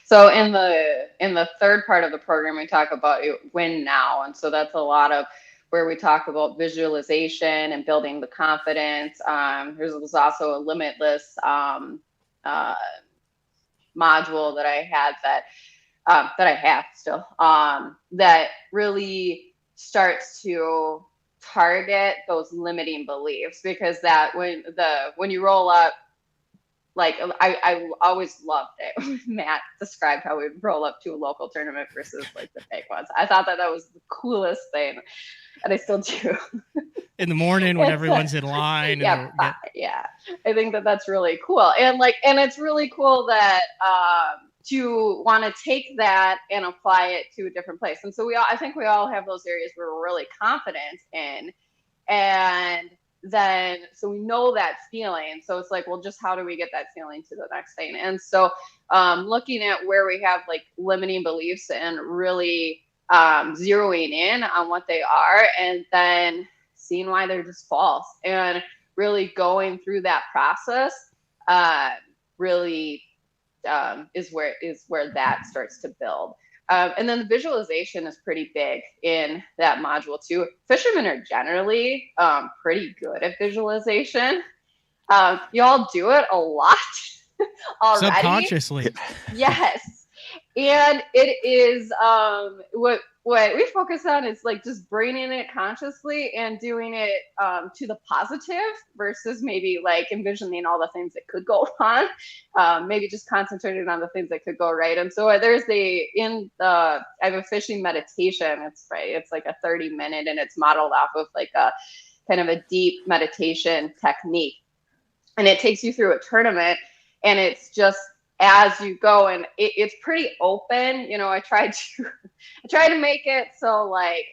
So in the third part of the program, we talk about win now. And so that's a lot of where we talk about visualization and building the confidence. There's also a limitless module that I had that I have still, that really starts to target those limiting beliefs, because that when you roll up, like I always loved it when Matt described how we'd roll up to a local tournament versus like the fake ones. I thought that was the coolest thing, and I still do. In the morning when everyone's in line. I think that's really cool. And it's really cool that to want to take that and apply it to a different place. And so I think we all have those areas where we're really confident in. And then, so we know that feeling. So it's like, well, just how do we get that feeling to the next thing? And so looking at where we have like limiting beliefs and really zeroing in on what they are, and then seeing why they're just false, and really going through that process really is where that starts to build. And then the visualization is pretty big in that module too. Fishermen are generally pretty good at visualization. You all do it a lot already. Subconsciously. Yes. And it is what we focus on is like just bringing it consciously and doing it to the positive versus maybe like envisioning all the things that could go on. Maybe just concentrating on the things that could go right. And so I have a fishing meditation. It's like a 30-minute, and it's modeled off of like a kind of a deep meditation technique. And it takes you through a tournament, and it's just as you go, and it's pretty open. You know, I tried to make it so like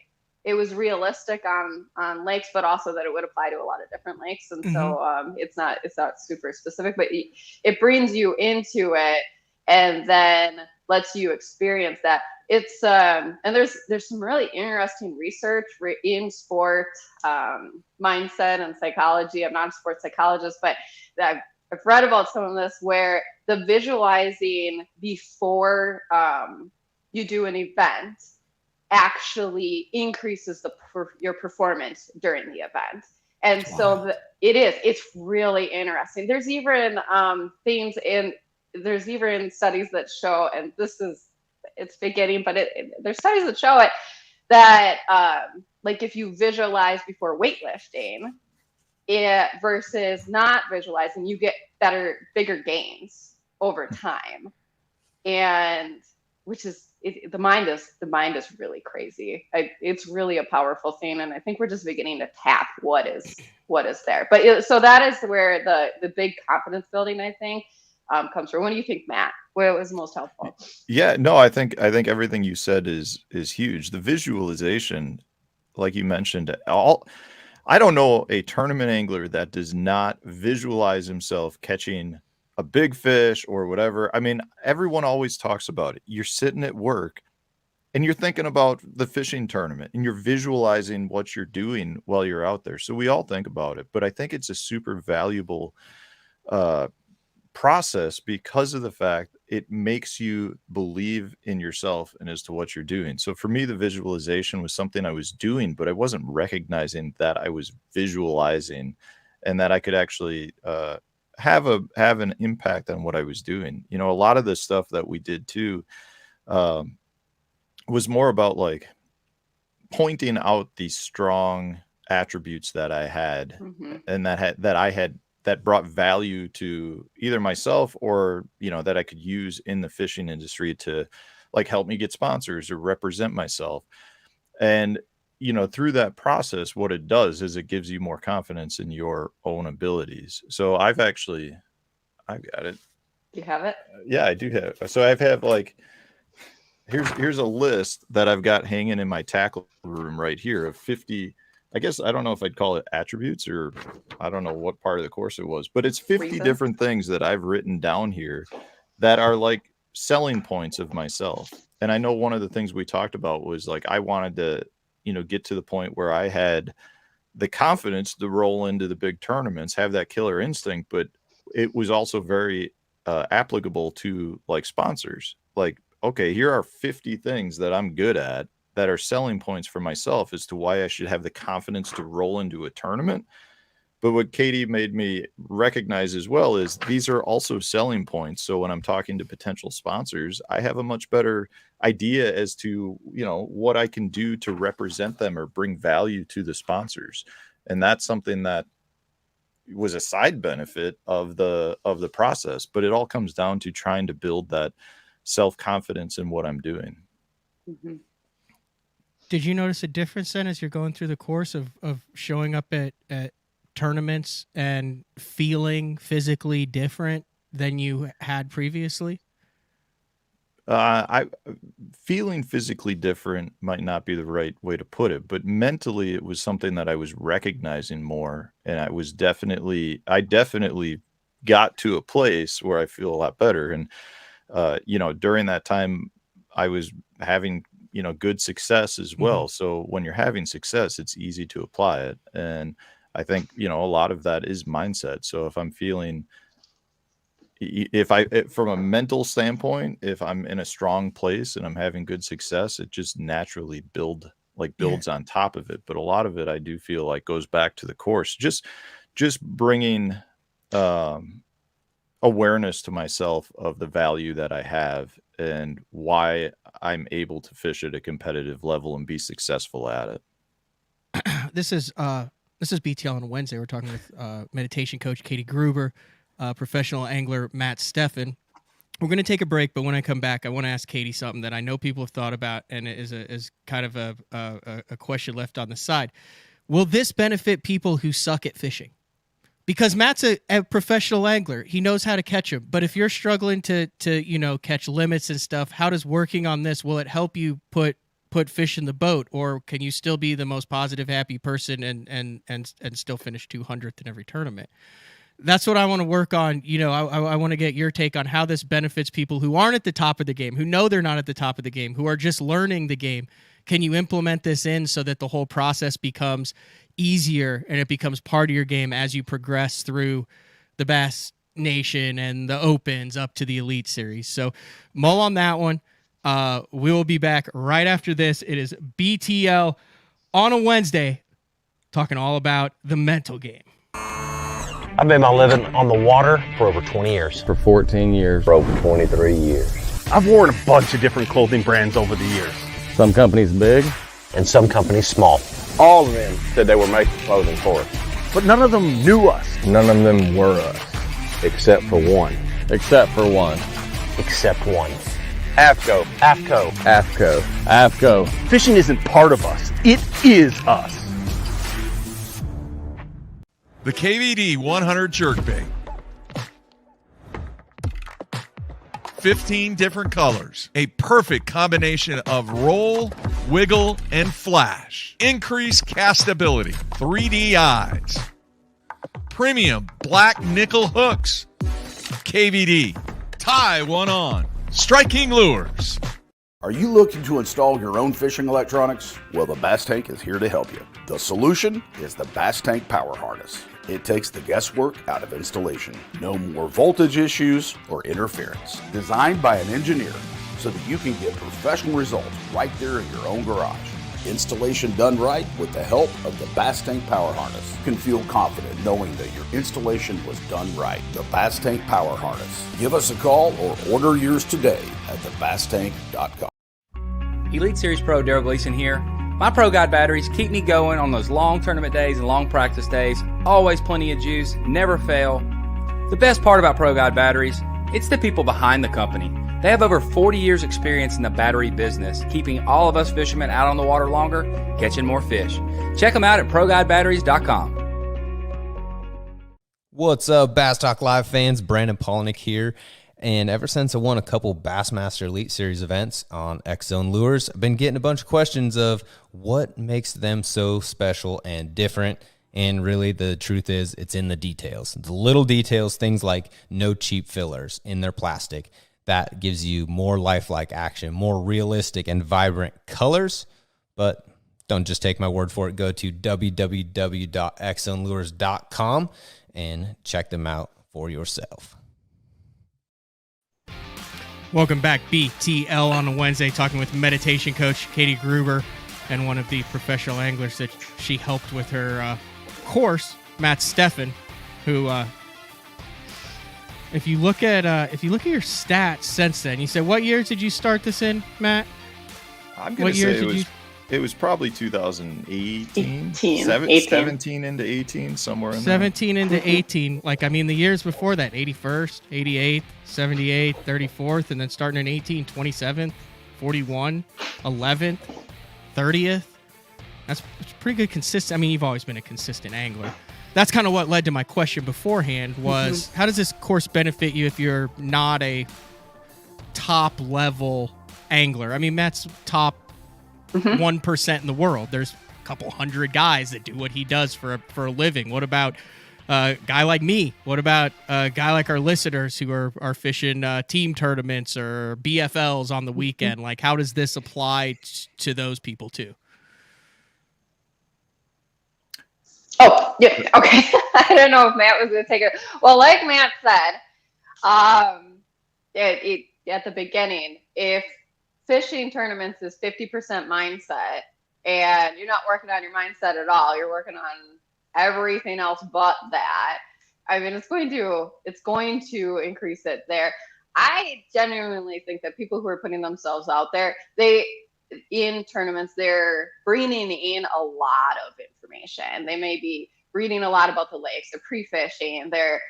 it was realistic on lakes, but also that it would apply to a lot of different lakes. And so it's not super specific, but it brings you into it and then lets you experience that. It's and there's some really interesting research in sport mindset and psychology. I'm not a sports psychologist, but I've read about some of this where the visualizing before you do an event actually increases your performance during the event. And so it's really interesting. There's even there's even studies that show, and it's beginning, but there's studies that show it, that like if you visualize before weightlifting versus not visualizing, you get bigger gains over time. And which is the mind is really crazy. It's really a powerful thing, and I think we're just beginning to tap what is there. But so that is where the big confidence building, I think, comes from. What do you think, Matt? Where was most helpful? Yeah, no, I think everything you said is huge. The visualization, like you mentioned, I don't know a tournament angler that does not visualize himself catching a big fish or whatever. I mean, everyone always talks about it. You're sitting at work and you're thinking about the fishing tournament and you're visualizing what you're doing while you're out there. So we all think about it, but I think it's a super valuable process because of the fact it makes you believe in yourself and as to what you're doing. So for me, the visualization was something I was doing, but I wasn't recognizing that I was visualizing and that I could actually have an impact on what I was doing. You know, a lot of the stuff that we did too was more about like pointing out these strong attributes that I had and that brought value to either myself or, you know, that I could use in the fishing industry to like help me get sponsors or represent myself. And, you know, through that process, what it does is it gives you more confidence in your own abilities. So I've got it. You have it? Yeah, I do have. So have like, here's a list that I've got hanging in my tackle room right here of 50, I guess, I don't know if I'd call it attributes or I don't know what part of the course it was, but it's 50 different things that I've written down here that are like selling points of myself. And I know one of the things we talked about was like, I wanted to, you know, get to the point where I had the confidence to roll into the big tournaments, have that killer instinct, but it was also very applicable to like sponsors. Like, okay, here are 50 things that I'm good at that are selling points for myself as to why I should have the confidence to roll into a tournament. But what Katie made me recognize as well is these are also selling points. So when I'm talking to potential sponsors, I have a much better idea as to, you know, what I can do to represent them or bring value to the sponsors. And that's something that was a side benefit of the process, but it all comes down to trying to build that self-confidence in what I'm doing. Mm-hmm. Did you notice a difference then as you're going through the course of showing up at tournaments and feeling physically different than you had previously? I feeling physically different might not be the right way to put it, but mentally it was something that I was recognizing more, and I definitely got to a place where I feel a lot better. And during that time I was having, good success as well. So when you're having success, it's easy to apply it. And I think, a lot of that is mindset. So if I'm feeling from a mental standpoint, if I'm in a strong place and I'm having good success, it just naturally builds on top of it. But a lot of it, I do feel like, goes back to the course, just bringing awareness to myself of the value that I have and why I'm able to fish at a competitive level and be successful at it. This is BTL on Wednesday. We're talking with meditation coach Katie Gruber, professional angler Matt Stefan. We're going to take a break, but when I come back, I want to ask Katie something that I know people have thought about, and it is kind of a question left on the side. Will this benefit people who suck at fishing? Because Matt's a professional angler. He knows how to catch them. But if you're struggling to catch limits and stuff, how does working on this, will it help you put fish in the boat? Or can you still be the most positive, happy person and still finish 200th in every tournament? That's what I want to work on. I want to get your take on how this benefits people who aren't at the top of the game, who know they're not at the top of the game, who are just learning the game. Can you implement this in so that the whole process becomes easier and it becomes part of your game as you progress through the Bass Nation and the Opens up to the Elite Series? So mull on that one. We will be back right after this. It is BTL on a Wednesday, talking all about the mental game. I've made my living on the water for over 20 years. For 14 years. For over 23 years. I've worn a bunch of different clothing brands over the years. Some companies big. And some companies small. All of them said they were making clothing for us. But none of them knew us. None of them were us. Except for one. Except for one. Except one. AFCO. AFCO. AFCO. AFCO. Fishing isn't part of us. It is us. The KVD 100 jerkbait. 15 different colors. A perfect combination of roll, wiggle, and flash. Increased castability. 3D eyes. Premium black nickel hooks. KVD. Tie one on. Striking lures. Are you looking to install your own fishing electronics? Well, the Bass Tank is here to help you. The solution is the Bass Tank Power Harness. It takes the guesswork out of installation. No more voltage issues or interference. Designed by an engineer so that you can get professional results right there in your own garage. Installation done right with the help of the Bass Tank Power Harness. You can feel confident knowing that your installation was done right. The Bass Tank Power Harness. Give us a call or order yours today at thebasstank.com. Elite Series Pro Daryl Gleason here. My Pro Guide batteries keep me going on those long tournament days and long practice days. Always plenty of juice, never fail. The best part about Pro Guide batteries, it's the people behind the company. They have over 40 years experience in the battery business, keeping all of us fishermen out on the water longer, catching more fish. Check them out at ProGuideBatteries.com. What's up, Bass Talk Live fans? Brandon Polnick here. And ever since I won a couple Bassmaster Elite Series events on X-Zone Lures, I've been getting a bunch of questions of what makes them so special and different. And really, the truth is, it's in the details. The little details, things like no cheap fillers in their plastic. That gives you more lifelike action, more realistic and vibrant colors. But don't just take my word for it. Go to www.xzonelures.com and check them out for yourself. Welcome back, BTL on a Wednesday, talking with meditation coach Katie Gruber and one of the professional anglers that she helped with her course, Matt Stefan, who, if you look at your stats since then, you said, what years did you start this in, Matt? I'm going to say it was probably 2018, 17 into 18, somewhere in 17 there. Into 18. Like, I mean, the years before that, 81st, 88th, 78th, 34th, and then starting in 18, 27th, 41, 11th, 30th. That's pretty good consistent. I mean, you've always been a consistent angler. That's kind of what led to my question beforehand was, how does this course benefit you if you're not a top level angler. I mean, Matt's top 1% in the world. There's a couple hundred guys that do what he does for a living. What about a guy like me? What about a guy like our listeners who are fishing team tournaments or BFLs on the weekend? Like, how does this apply to those people too? Oh, yeah, okay. I don't know if Matt was going to take it. Well, like Matt said, at the beginning, if fishing tournaments is 50% mindset and you're not working on your mindset at all, you're working on everything else but that, I mean, it's going to increase it there. I genuinely think that people who are putting themselves out there, in tournaments, they're bringing in a lot of information. They may be reading a lot about the lakes, they're pre-fishing, they're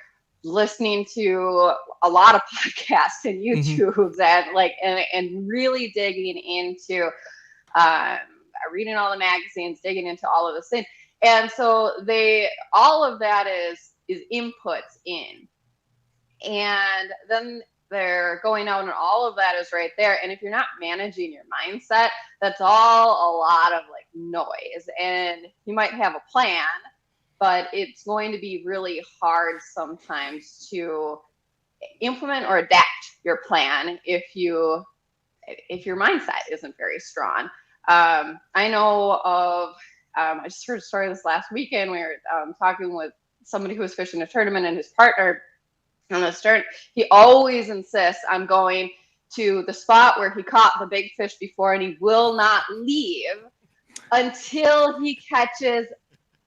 listening to a lot of podcasts and YouTubes and really digging into reading all the magazines, digging into all of this thing. And so all of that is inputs in. And then they're going out and all of that is right there. And if you're not managing your mindset, that's all a lot of like noise. And you might have a plan, but it's going to be really hard sometimes to implement or adapt your plan if your mindset isn't very strong. I know of, I just heard a story this last weekend. We were talking with somebody who was fishing a tournament, and his partner on the stern, he always insists on going to the spot where he caught the big fish before, and he will not leave until he catches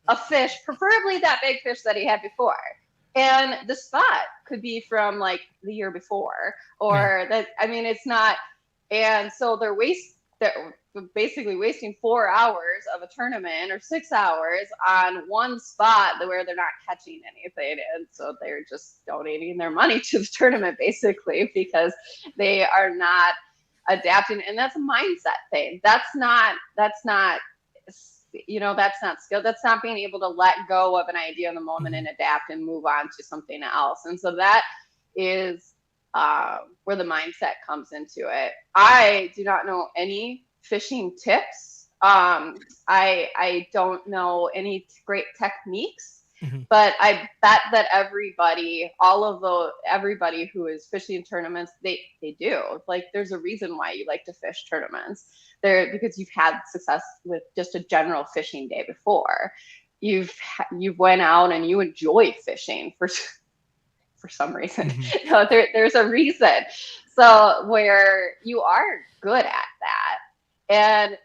a fish, preferably that big fish that he had before. And the spot could be from like the year before, or that, I mean, it's not. And so they're basically wasting 4 hours of a tournament or 6 hours on one spot where they're not catching anything. And so they're just donating their money to the tournament basically because they are not adapting. And that's a mindset thing. That's not skill. That's not being able to let go of an idea in the moment and adapt and move on to something else. And so that is where the mindset comes into it. I do not know any fishing tips. I don't know any great techniques, but I bet that everybody who is fishing tournaments, they do. Like, there's a reason why you like to fish tournaments. Because you've had success with just a general fishing day before. You've went out and you enjoy fishing for some reason. There's a reason. So where you are good at that. And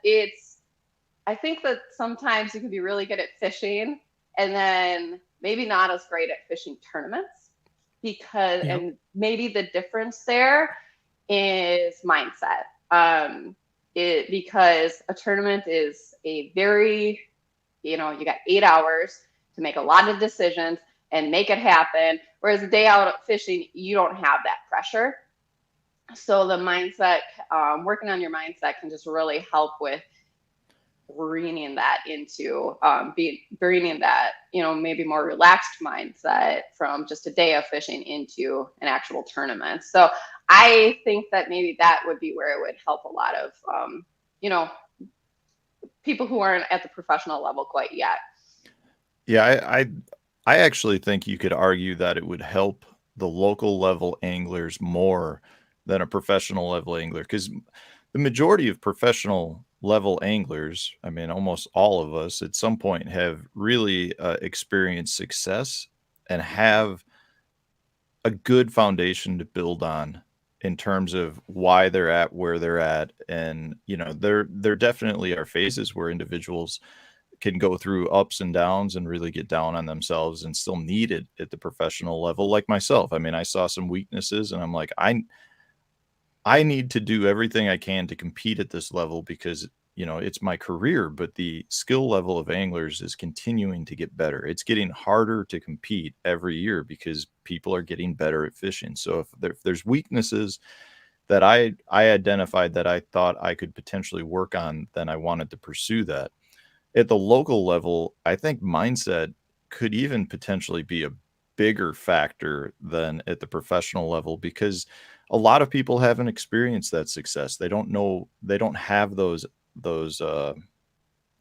I think that sometimes you can be really good at fishing and then maybe not as great at fishing tournaments and maybe the difference there is mindset. Because a tournament is a very, you got 8 hours to make a lot of decisions and make it happen. Whereas a day out fishing, you don't have that pressure. So the mindset, working on your mindset can just really help with bringing that into bringing that, maybe more relaxed mindset from just a day of fishing into an actual tournament. So I think that maybe that would be where it would help a lot of, people who aren't at the professional level quite yet. Yeah, I actually think you could argue that it would help the local level anglers more than a professional level angler, because the majority of professional level anglers, I mean, almost all of us at some point have really experienced success and have a good foundation to build on in terms of why they're at where they're at. And, there definitely are phases where individuals can go through ups and downs and really get down on themselves and still need it at the professional level. Like myself, I mean, I saw some weaknesses and I'm like, I need to do everything I can to compete at this level because, it's my career, but the skill level of anglers is continuing to get better. It's getting harder to compete every year because people are getting better at fishing. So if there's weaknesses that I identified that I thought I could potentially work on, then I wanted to pursue that. At the local level, I think mindset could even potentially be bigger factor than at the professional level, because a lot of people haven't experienced that success. They don't know, they don't have those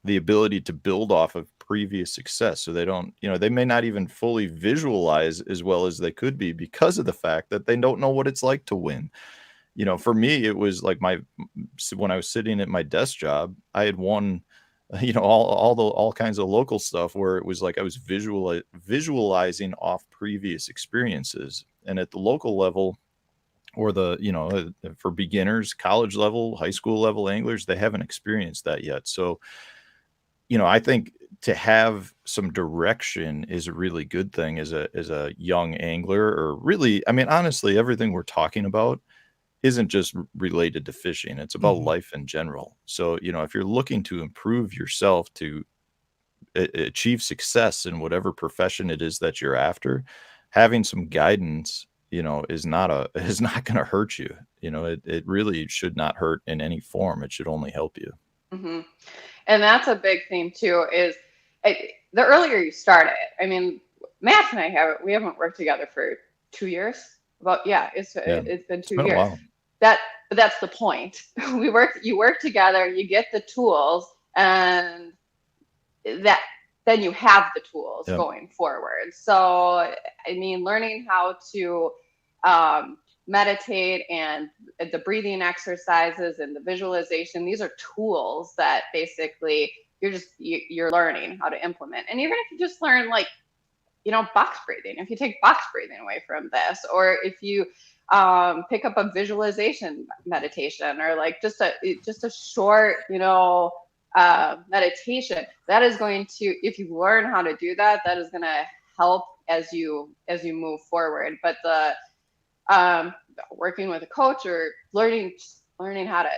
the ability to build off of previous success. So they don't, they may not even fully visualize as well as they could be because of the fact that they don't know what it's like to win. For me, it was like when I was sitting at my desk job, I had won, all kinds of local stuff where it was like I was visualizing off previous experiences. And at the local level, or for beginners, college level, high school level anglers, they haven't experienced that yet. So, I think to have some direction is a really good thing as a young angler, or really, I mean, honestly, everything we're talking about isn't just related to fishing. It's about life in general. So, if you're looking to improve yourself, to achieve success in whatever profession it is that you're after, having some guidance, is not going to hurt you. It really should not hurt in any form. It should only help you. Mm-hmm. And that's a big theme too, is the earlier you start it. I mean, Matt and I haven't worked together for 2 years. It's been 2 years. A while. But that's the point. You work together, you get the tools, and then you have the tools going forward. So, I mean, learning how to meditate and the breathing exercises and the visualization, these are tools that basically you're learning how to implement. And even if you just learn box breathing, if you take box breathing away from this, or if you pick up a visualization meditation, or just a short meditation, that is going to, if you learn how to do that is going to help as you move forward. But working with a coach or learning how to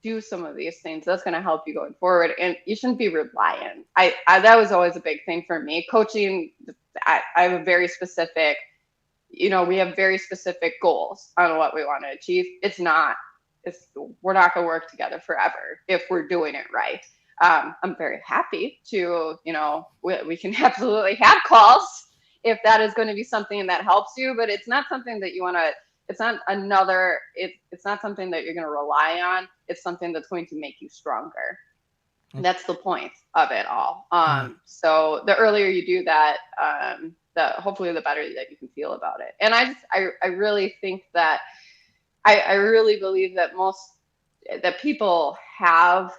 do some of these things, that's going to help you going forward. And you shouldn't be reliant. I that was always a big thing for me. Coaching, I have a very specific, we have very specific goals on what we want to achieve. We're not going to work together forever if we're doing it right. I'm very happy to, we can absolutely have calls if that is going to be something that helps you, but it's not something that you want to, it's not something that you're going to rely on. It's something that's going to make you stronger. And that's the point of it all. So the earlier you do that, hopefully the better that you can feel about it. And I really think that, I really believe that that people have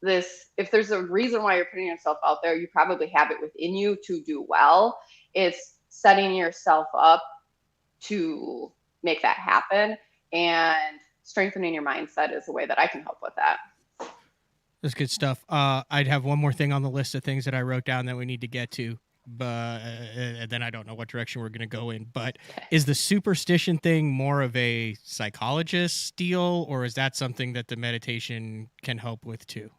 this, if there's a reason why you're putting yourself out there, you probably have it within you to do well. It's setting yourself up to make that happen, and strengthening your mindset is the way that I can help with that. That's good stuff. I'd have one more thing on the list of things that I wrote down that we need to get to, but then I don't know what direction we're going to go in. But is the superstition thing more of a psychologist deal, or is that something that the meditation can help with too?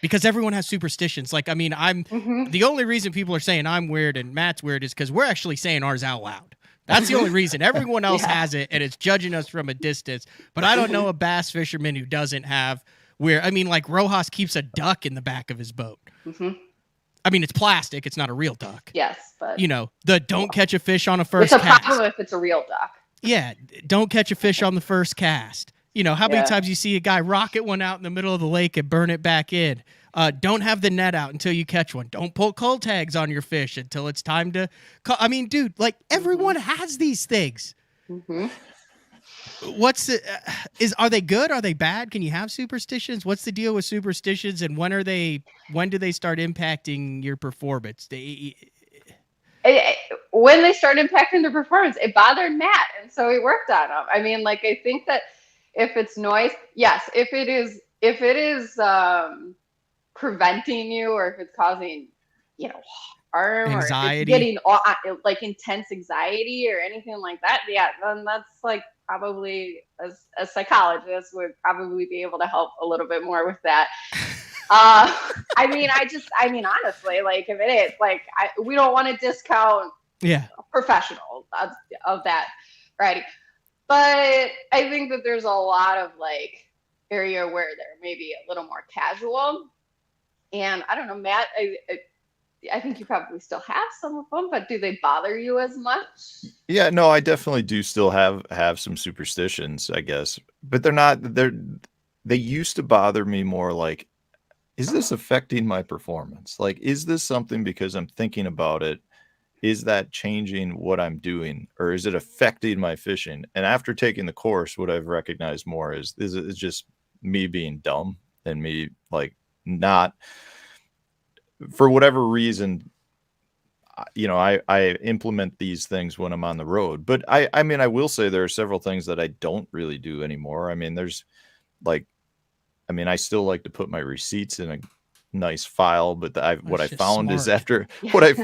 Because everyone has superstitions. I'm the only reason people are saying I'm weird and Matt's weird is because we're actually saying ours out loud. That's the only reason. Everyone else has it, and it's judging us from a distance. But I don't know a bass fisherman who doesn't have weird. I mean, Rojas keeps a duck in the back of his boat. Mm-hmm. I mean, it's plastic. It's not a real duck. Yes, but the don't catch a fish on a first cast. It's a problem if it's a real duck. Yeah, don't catch a fish on the first cast. How many times you see a guy rocket one out in the middle of the lake and burn it back in? Don't have the net out until you catch one. Don't pull cull tags on your fish until it's time to. I mean, dude, everyone has these things. Mm-hmm. Are they good? Are they bad? Can you have superstitions? What's the deal with superstitions, and when do they start impacting your performance? When they start impacting their performance, it bothered Matt, and so he worked on them. I mean, I think that if it's noise, yes. If it is preventing you, or if it's causing, harm, anxiety, or if it's getting intense anxiety or anything like that, then that's probably as a psychologist would probably be able to help a little bit more with that. I mean, honestly, if it is, we don't want to discount professionals of that variety. But I think that there's a lot of area where they're maybe a little more casual. And I don't know, Matt, I think you probably still have some of them, but do they bother you as much? Yeah, no, I definitely do still have some superstitions, I guess, but they used to bother me more like, is this affecting my performance? Like, is this something because I'm thinking about it? Is that changing what I'm doing, or is it affecting my fishing? And after taking the course, what I've recognized more is it's just me being dumb and me like not, for whatever reason, I implement these things when I'm on the road. But I mean, I will say there are several things that I don't really do anymore. I mean, I still like to put my receipts in a nice file, but what I found is after, when I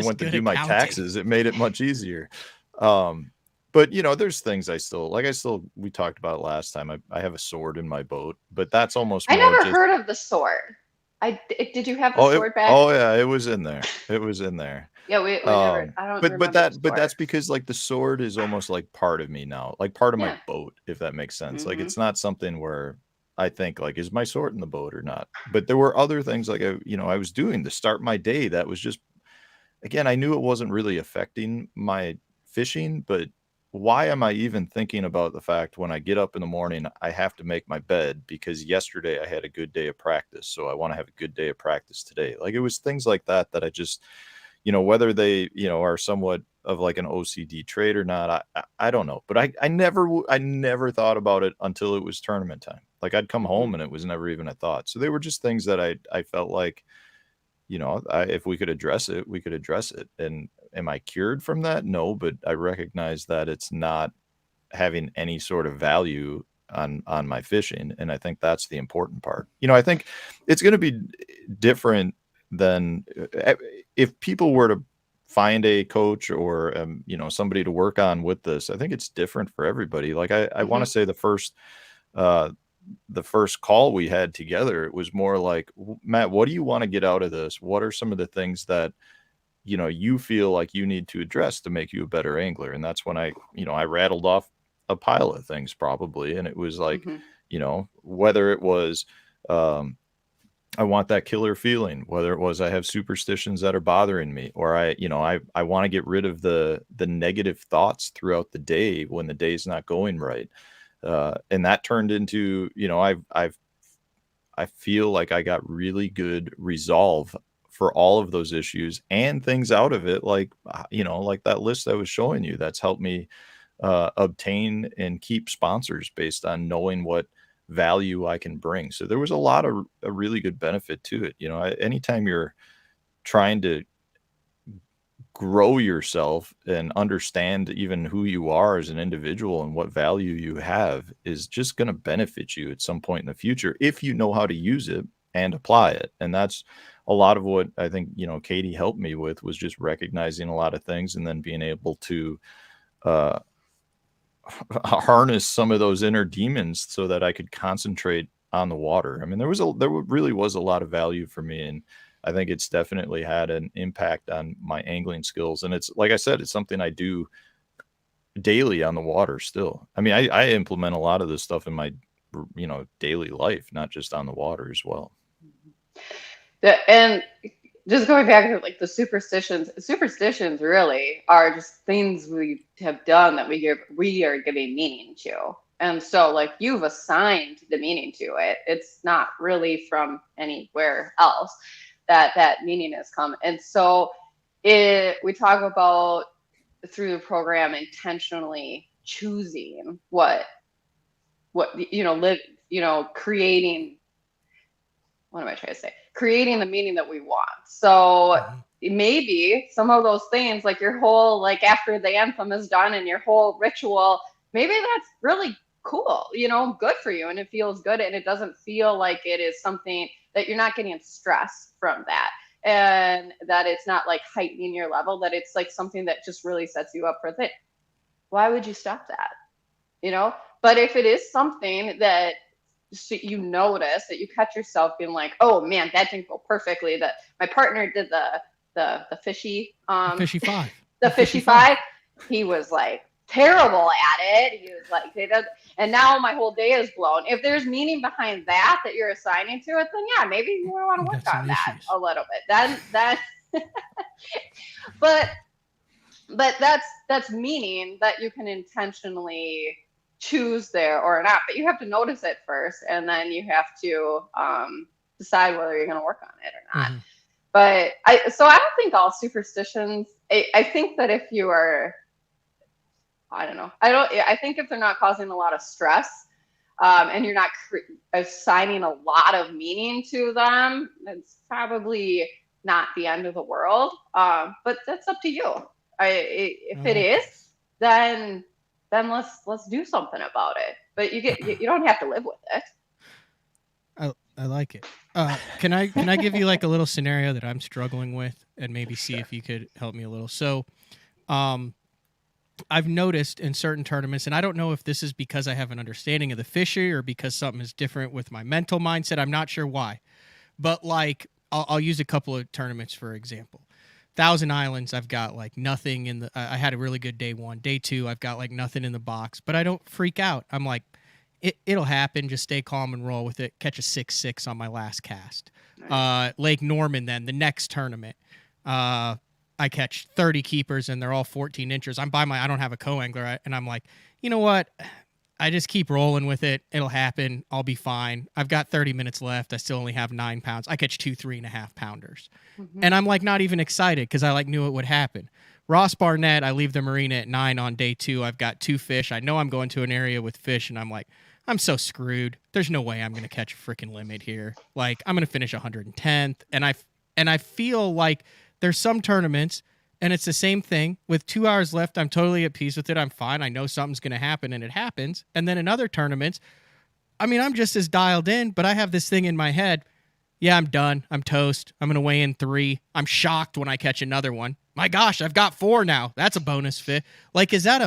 went to do my taxes, it made it much easier. But there's things we talked about last time. I have a sword in my boat, but that's almost I never heard of the sword. Did you have the sword back? Oh yeah, it was in there. It was in there. Yeah, we never. I don't. But that's because like the sword is almost like part of me now, like part of my boat, if that makes sense. Mm-hmm. Like it's not something where I think like, is my sword in the boat or not? But there were other things like I was doing to start my day that was just, again, I knew it wasn't really affecting my fishing, but why am I even thinking about the fact when I get up in the morning, I have to make my bed because yesterday I had a good day of practice. So I want to have a good day of practice today. Like it was things like that I just, whether they, are somewhat of like an OCD trait or not, I don't know. But I never thought about it until it was tournament time. Like I'd come home and it was never even a thought. So they were just things that I felt like, if we could address it, we could address it. And am I cured from that? No, but I recognize that it's not having any sort of value on my fishing. And I think that's the important part. I think it's going to be different than if people were to find a coach or, somebody to work on with this. I think it's different for everybody. Like I want to say the first call we had together, it was more like, Matt, what do you want to get out of this? What are some of the things that, you feel like you need to address to make you a better angler? And that's when I rattled off a pile of things probably. And it was like, whether it was, I want that killer feeling, whether it was I have superstitions that are bothering me, or I want to get rid of the negative thoughts throughout the day when the day's not going right. And that turned into, I feel like I got really good resolve for all of those issues and things out of it. Like, like that list I was showing you, that's helped me obtain and keep sponsors based on knowing what value I can bring. So there was a really good benefit to it. Anytime you're trying to grow yourself and understand even who you are as an individual and what value you have is just going to benefit you at some point in the future if you know how to use it and apply it. And that's a lot of what I think, Katie helped me with, was just recognizing a lot of things and then being able to harness some of those inner demons so that I could concentrate on the water. I mean, there really was a lot of value for me, and I think it's definitely had an impact on my angling skills. And it's, like I said, it's something I do daily on the water still. I mean, I implement a lot of this stuff in my, daily life, not just on the water as well. And just going back to like the superstitions really are just things we have done that we are giving meaning to. And so like you've assigned the meaning to it. It's not really from anywhere else that meaning has come. And so we talk about through the program intentionally choosing creating, what am I trying to say? Creating the meaning that we want. So maybe some of those things, like your whole, like after the anthem is done and your whole ritual, maybe that's really cool, good for you. And it feels good. And it doesn't feel like it is something that you're not getting stress from that. And that it's not like heightening your level, that it's like something that just really sets you up for the, why would you stop that? But if it is something that you notice, that you catch yourself being like, oh man, that didn't go perfectly, that my partner did the fishy fishy five. The fishy five. He was like terrible at it. He was like, and now my whole day is blown. If there's meaning behind that you're assigning to it, then yeah, maybe you want to work on that a little bit. Then but that's meaning that you can intentionally choose there or not, but you have to notice it first, and then you have to decide whether you're going to work on it or not. But I don't think all superstitions, I think that if you are, I think if they're not causing a lot of stress, and you're not assigning a lot of meaning to them, it's probably not the end of the world. But that's up to you. If it is, then let's do something about it. But you don't have to live with it. I like it. Can I give you like a little scenario that I'm struggling with, and maybe see if you could help me a little? So, I've noticed in certain tournaments, and I don't know if this is because I have an understanding of the fishery or because something is different with my mental mindset. I'm not sure why, but like I'll use a couple of tournaments for example. Thousand Islands, I've got like nothing in the. I had a really good day one. Day two, I've got like nothing in the box, but I don't freak out. I'm like, it'll happen. Just stay calm and roll with it. Catch a 6-6 on my last cast. Nice. Lake Norman, then the next tournament, I catch 30 keepers and they're all 14 inches. I don't have a co-angler, and I'm like, you know what? I just keep rolling with it. It'll happen. I'll be fine. I've got 30 minutes left. I still only have 9 pounds. I catch 2 3.5 pounders. And I'm like not even excited because I like knew it would happen. Ross Barnett, I leave the marina at 9 on day 2. I've got 2 fish. I know I'm going to an area with fish, and I'm like, I'm so screwed. There's no way I'm going to catch a freaking limit here. Like, I'm going to finish 110th. And I feel like there's some tournaments, and it's the same thing. With 2 hours left, I'm totally at peace with it. I'm fine. I know something's going to happen, and it happens. And then in other tournaments, I mean, I'm just as dialed in, but I have this thing in my head. Yeah, I'm done. I'm toast. I'm going to weigh in 3. I'm shocked when I catch another one. My gosh, I've got 4 now. That's a bonus fit. Like, is that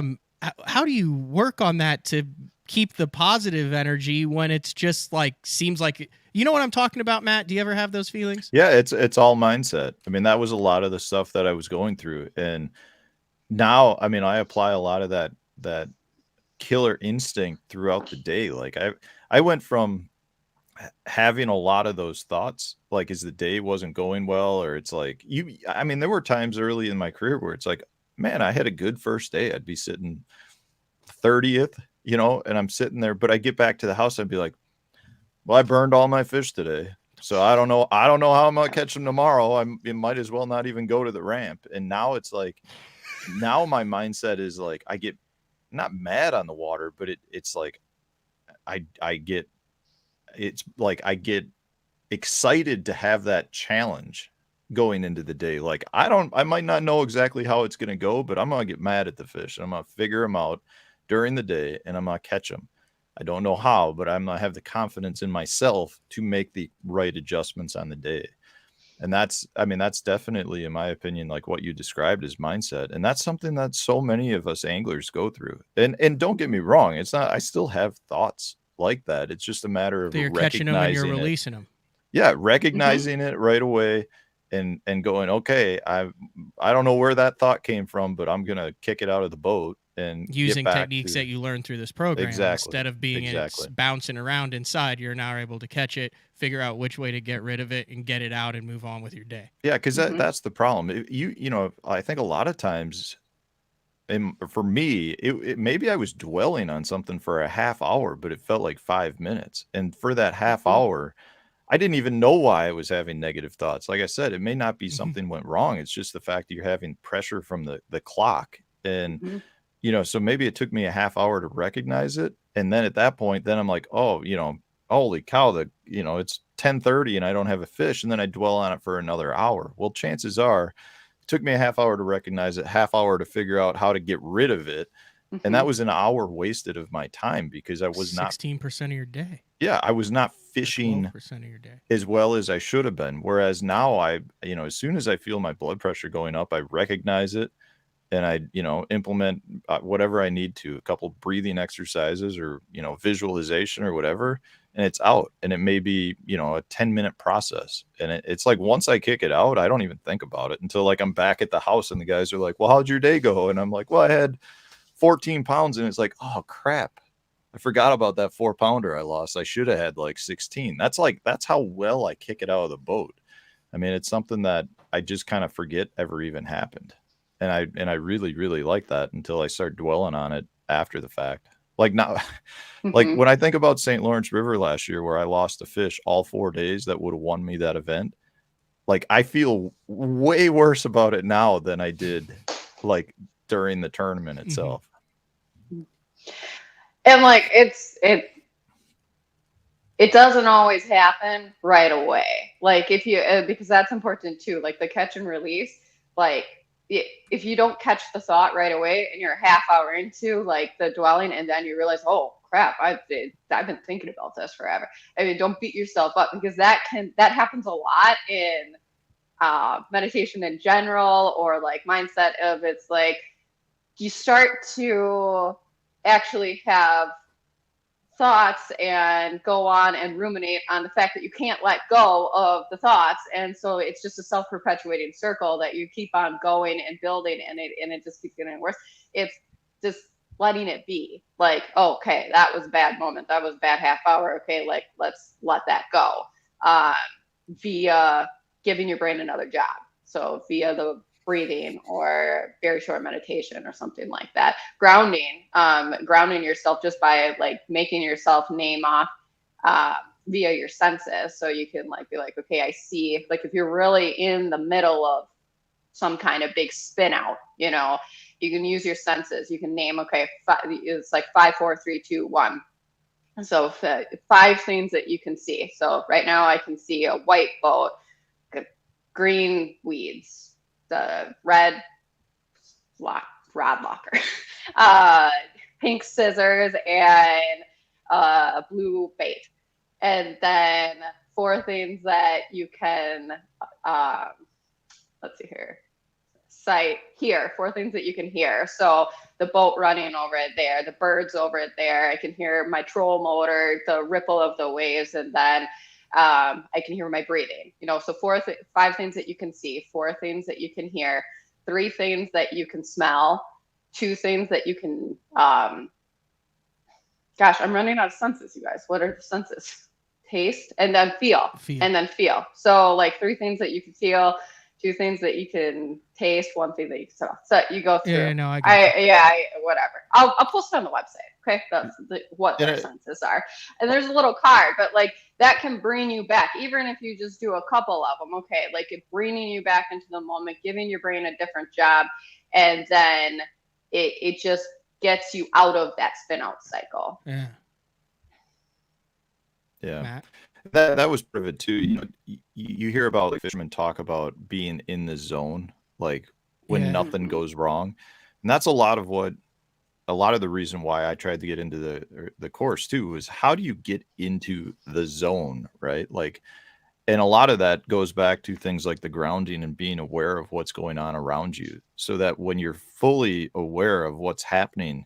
how do you work on that to keep the positive energy when it's just like, seems like, you know what I'm talking about, Matt? Do you ever have those feelings? Yeah, it's all mindset. I mean, that was a lot of the stuff that I was going through. And now, I mean, I apply a lot of that killer instinct throughout the day. Like I went from having a lot of those thoughts, like as the day wasn't going well, or it's like I mean, there were times early in my career where it's like, man, I had a good first day. I'd be sitting 30th, you know, and I'm sitting there, but I get back to the house, I'd be like, well, I burned all my fish today, so I don't know how I'm gonna catch them tomorrow. It might as well not even go to the ramp. And now it's like, now my mindset is like, I get not mad on the water, but it's like I get excited to have that challenge going into the day. Like I might not know exactly how it's gonna go, but I'm gonna get mad at the fish. I'm gonna figure them out during the day, and I'm gonna catch them. I don't know how, but I'm gonna have the confidence in myself to make the right adjustments on the day. And that's definitely, in my opinion, like what you described as mindset. And that's something that so many of us anglers go through. And don't get me wrong, it's not, I still have thoughts like that. It's just a matter of you're catching them and you're releasing them. Yeah, recognizing it right away and going, okay, I don't know where that thought came from, but I'm gonna kick it out of the boat. And using techniques that you learn through this program. Exactly. Instead of being it's bouncing around inside, you're now able to catch it, figure out which way to get rid of it, and get it out and move on with your day. Yeah, because that's the problem. You know, I think a lot of times, and for me, maybe I was dwelling on something for a half hour, but it felt like 5 minutes. And for that half hour, I didn't even know why I was having negative thoughts. Like I said, it may not be something went wrong. It's just the fact that you're having pressure from the clock. And you know, so maybe it took me a half hour to recognize it. And then at that point, then I'm like, oh, you know, holy cow, it's 10:30 and I don't have a fish. And then I dwell on it for another hour. Well, chances are it took me a half hour to recognize it, half hour to figure out how to get rid of it. And that was an hour wasted of my time because I was 16% of your day. Yeah, I was not fishing 12% of your day as well as I should have been. Whereas now as soon as I feel my blood pressure going up, I recognize it. And I, implement whatever I need to, a couple breathing exercises or, visualization or whatever, and it's out. And it may be, a 10-minute process. And it's like, once I kick it out, I don't even think about it until like I'm back at the house and the guys are like, well, how'd your day go? And I'm like, well, I had 14 pounds and it's like, oh crap, I forgot about that 4-pounder I lost. I should have had like 16. That's how well I kick it out of the boat. I mean, it's something that I just kind of forget ever even happened. And I really, really like that until I start dwelling on it after the fact. Like now, like when I think about St. Lawrence River last year, where I lost a fish all 4 days that would have won me that event. Like I feel way worse about it now than I did like during the tournament itself. And like it doesn't always happen right away. Like if you because that's important too. Like the catch and release. Like if you don't catch the thought right away and you're a half hour into like the dwelling, and then you realize, oh crap, I've been thinking about this forever. I mean, don't beat yourself up, because that happens a lot in meditation in general, or like mindset of, it's like you start to actually have thoughts and go on and ruminate on the fact that you can't let go of the thoughts, and so it's just a self-perpetuating circle that you keep on going and building, and it just keeps getting worse. It's just letting it be like, oh, okay, that was a bad moment, that was a bad half hour, okay, like let's let that go, via giving your brain another job. So via the breathing or very short meditation or something like that. Grounding yourself just by like making yourself name off via your senses. So you can like be like, okay, I see, like if you're really in the middle of some kind of big spin out, you know, you can use your senses. You can name, okay, it's like 5, 4, 3, 2, 1. So 5 things that you can see. So right now I can see a white boat, green weeds, the red rod locker, pink scissors, and blue bait. And then 4 things that you can, let's see here, hear, 4 things that you can hear. So the boat running over it there, the birds over it there, I can hear my troll motor, the ripple of the waves, and then I can hear my breathing, you know. So 5 things that you can see, 4 things that you can hear, 3 things that you can smell, 2 things that you can, gosh, I'm running out of senses, you guys. What are the senses? Taste, and then feel. And then feel. So like 3 things that you can feel, 2 things that you can taste, 1 thing that you can smell. So you go through. Yeah, no, whatever. I'll post it on the website. Okay, that's what their senses are. And there's a little card, but like that can bring you back, even if you just do a couple of them. Okay, like it bringing you back into the moment, giving your brain a different job, and then it just gets you out of that spin out cycle. Yeah. Yeah. That was part of it too. You know, you hear about like fishermen talk about being in the zone, like when nothing goes wrong. And that's a lot of the reason why I tried to get into the course too, is how do you get into the zone, right? Like, and a lot of that goes back to things like the grounding and being aware of what's going on around you, so that when you're fully aware of what's happening,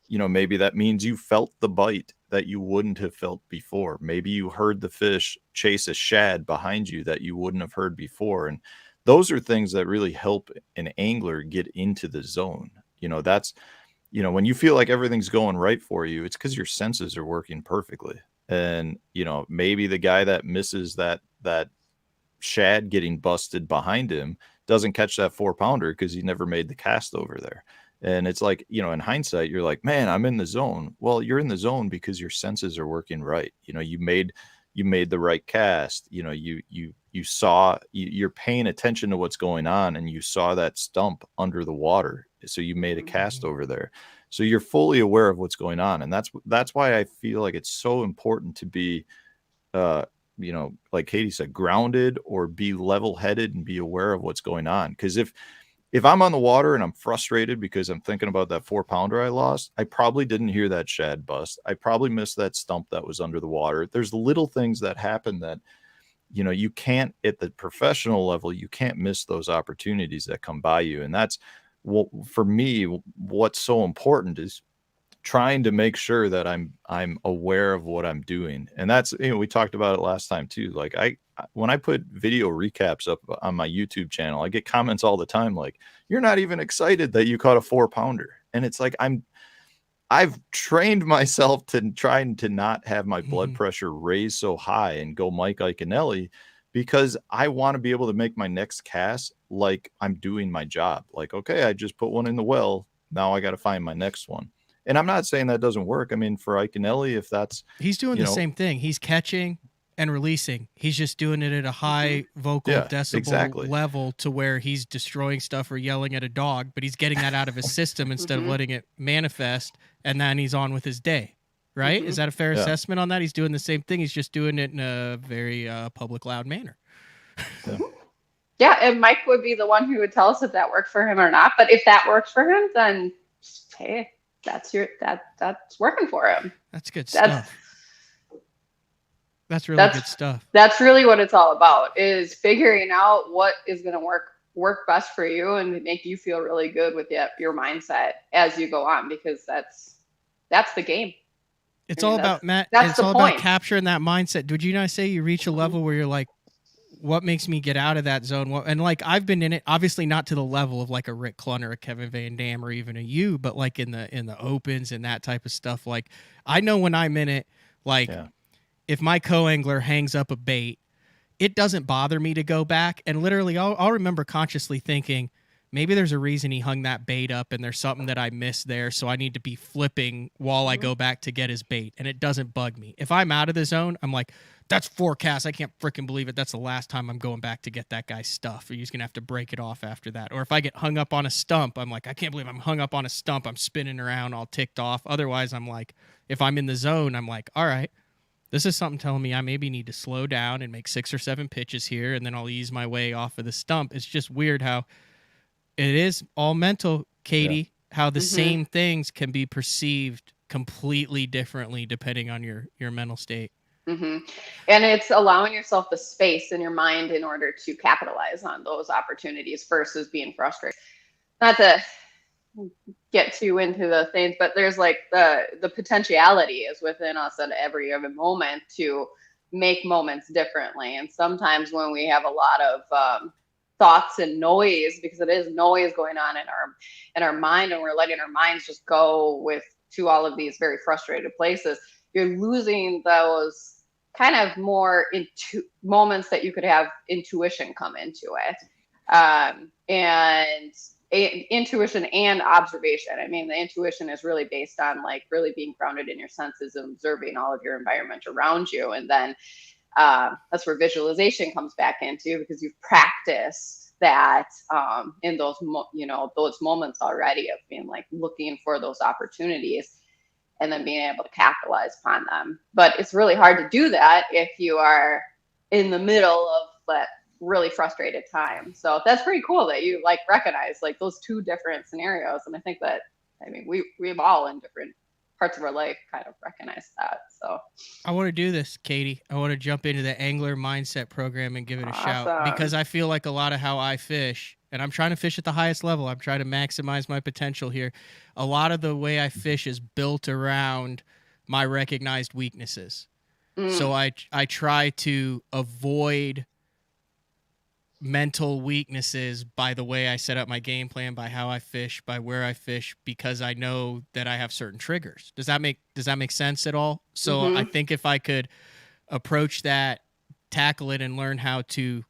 you know, maybe that means you felt the bite that you wouldn't have felt before. Maybe you heard the fish chase a shad behind you that you wouldn't have heard before. And those are things that really help an angler get into the zone. You know, that's, you know, when you feel like everything's going right for you, it's because your senses are working perfectly. And, you know, maybe the guy that misses that shad getting busted behind him doesn't catch that 4-pounder because he never made the cast over there. And it's like, you know, in hindsight, you're like, man, I'm in the zone. Well, you're in the zone because your senses are working right. You know, you made the right cast. You know, you saw, you're paying attention to what's going on, and you saw that stump under the water. So you made a cast over there. So you're fully aware of what's going on. And that's why I feel like it's so important to be, you know, like Katie said, grounded, or be level-headed and be aware of what's going on. Because if I'm on the water and I'm frustrated because I'm thinking about that 4-pounder I lost, I probably didn't hear that shad bust. I probably missed that stump that was under the water. There's little things that happen that, you know, you can't, at the professional level, you can't miss those opportunities that come by you. And that's what, for me, what's so important is trying to make sure that I'm aware of what I'm doing. And that's, you know, we talked about it last time too. Like when I put video recaps up on my YouTube channel, I get comments all the time like, you're not even excited that you caught a 4-pounder. And it's like, I've trained myself to trying to not have my blood pressure raise so high and go Mike Iaconelli, because I want to be able to make my next cast like I'm doing my job. Like, okay, I just put one in the well. Now I got to find my next one. And I'm not saying that doesn't work. I mean, for Iaconelli, if that's... He's doing the same thing. He's catching and releasing. He's just doing it at a high vocal decibel level to where he's destroying stuff or yelling at a dog, but he's getting that out of his system instead of letting it manifest, and then he's on with his day. Right? Is that a fair assessment on that? He's doing the same thing. He's just doing it in a very public, loud manner. Yeah, and Mike would be the one who would tell us if that worked for him or not. But if that works for him, then hey, that's working for him. That's good stuff. That's really good stuff. That's really what it's all about, is figuring out what is going to work best for you and make you feel really good with your mindset as you go on, because that's the game. It's all about, Matt. It's all about capturing that mindset. Did you not say you reach a level where you're like, what makes me get out of that zone? And like, I've been in it, obviously not to the level of like a Rick Clunner, a Kevin Van Dam, or even a you, but like in the opens and that type of stuff. Like, I know when I'm in it, like if my co-angler hangs up a bait, it doesn't bother me to go back. And literally I'll remember consciously thinking, maybe there's a reason he hung that bait up and there's something that I missed there, so I need to be flipping while I go back to get his bait, and it doesn't bug me. If I'm out of the zone, I'm like, that's forecast. I can't freaking believe it. That's the last time I'm going back to get that guy's stuff. Or he's going to have to break it off after that. Or if I get hung up on a stump, I'm like, I can't believe I'm hung up on a stump. I'm spinning around all ticked off. Otherwise, I'm like, if I'm in the zone, I'm like, all right, this is something telling me I maybe need to slow down and make 6 or 7 pitches here, and then I'll ease my way off of the stump. It's just weird how it is all mental, Katie, how the same things can be perceived completely differently depending on your mental state. And it's allowing yourself the space in your mind in order to capitalize on those opportunities versus being frustrated. Not to get too into the things, but there's like the potentiality is within us at every moment to make moments differently. And sometimes when we have a lot of thoughts and noise, because it is noise going on in our mind, and we're letting our minds just go to all of these very frustrated places, you're losing those kind of more into moments that you could have intuition come into it. And intuition and observation. I mean, the intuition is really based on like really being grounded in your senses and observing all of your environment around you. And then that's where visualization comes back into, because you've practiced that in those moments already of being like looking for those opportunities and then being able to capitalize upon them. But it's really hard to do that if you are in the middle of that really frustrated time. So that's pretty cool that you like recognize like those two different scenarios. And I think that, I mean, we've all in different parts of our life kind of recognize that. So I want to do this, Katie. I want to jump into the angler mindset program and give it a shout, because I feel like a lot of how I fish, and I'm trying to fish at the highest level, I'm trying to maximize my potential here. A lot of the way I fish is built around my recognized weaknesses. So I try to avoid mental weaknesses by the way I set up my game plan, by how I fish, by where I fish, because I know that I have certain triggers. Does that make sense at all? So I think if I could approach that, tackle it, and learn how to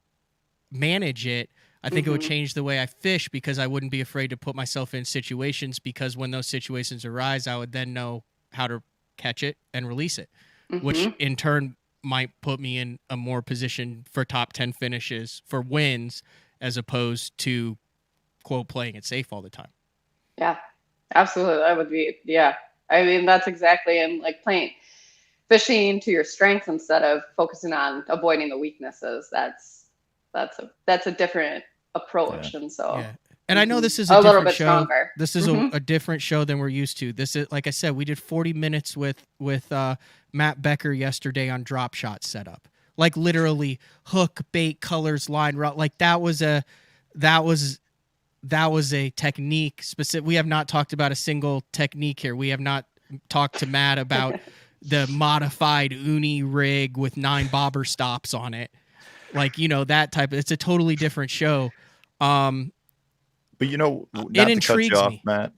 manage it, I think it would change the way I fish, because I wouldn't be afraid to put myself in situations, because when those situations arise, I would then know how to catch it and release it, which in turn might put me in a more position for top 10 finishes, for wins, as opposed to, quote, playing it safe all the time. Yeah, absolutely. That would be, yeah. I mean, that's exactly, and like fishing to your strengths instead of focusing on avoiding the weaknesses. That's a different approach. And so, yeah. And I know this is a little bit stronger. This is a different show than we're used to. This is, like I said, we did 40 minutes with Matt Becker yesterday on drop shot setup. Like literally hook, bait, colors, line, route. Like that was a technique specific. We have not talked about a single technique here. We have not talked to Matt about the modified uni rig with 9 bobber stops on it. Like, that type. It's a totally different show. But not to cut you off, Matt,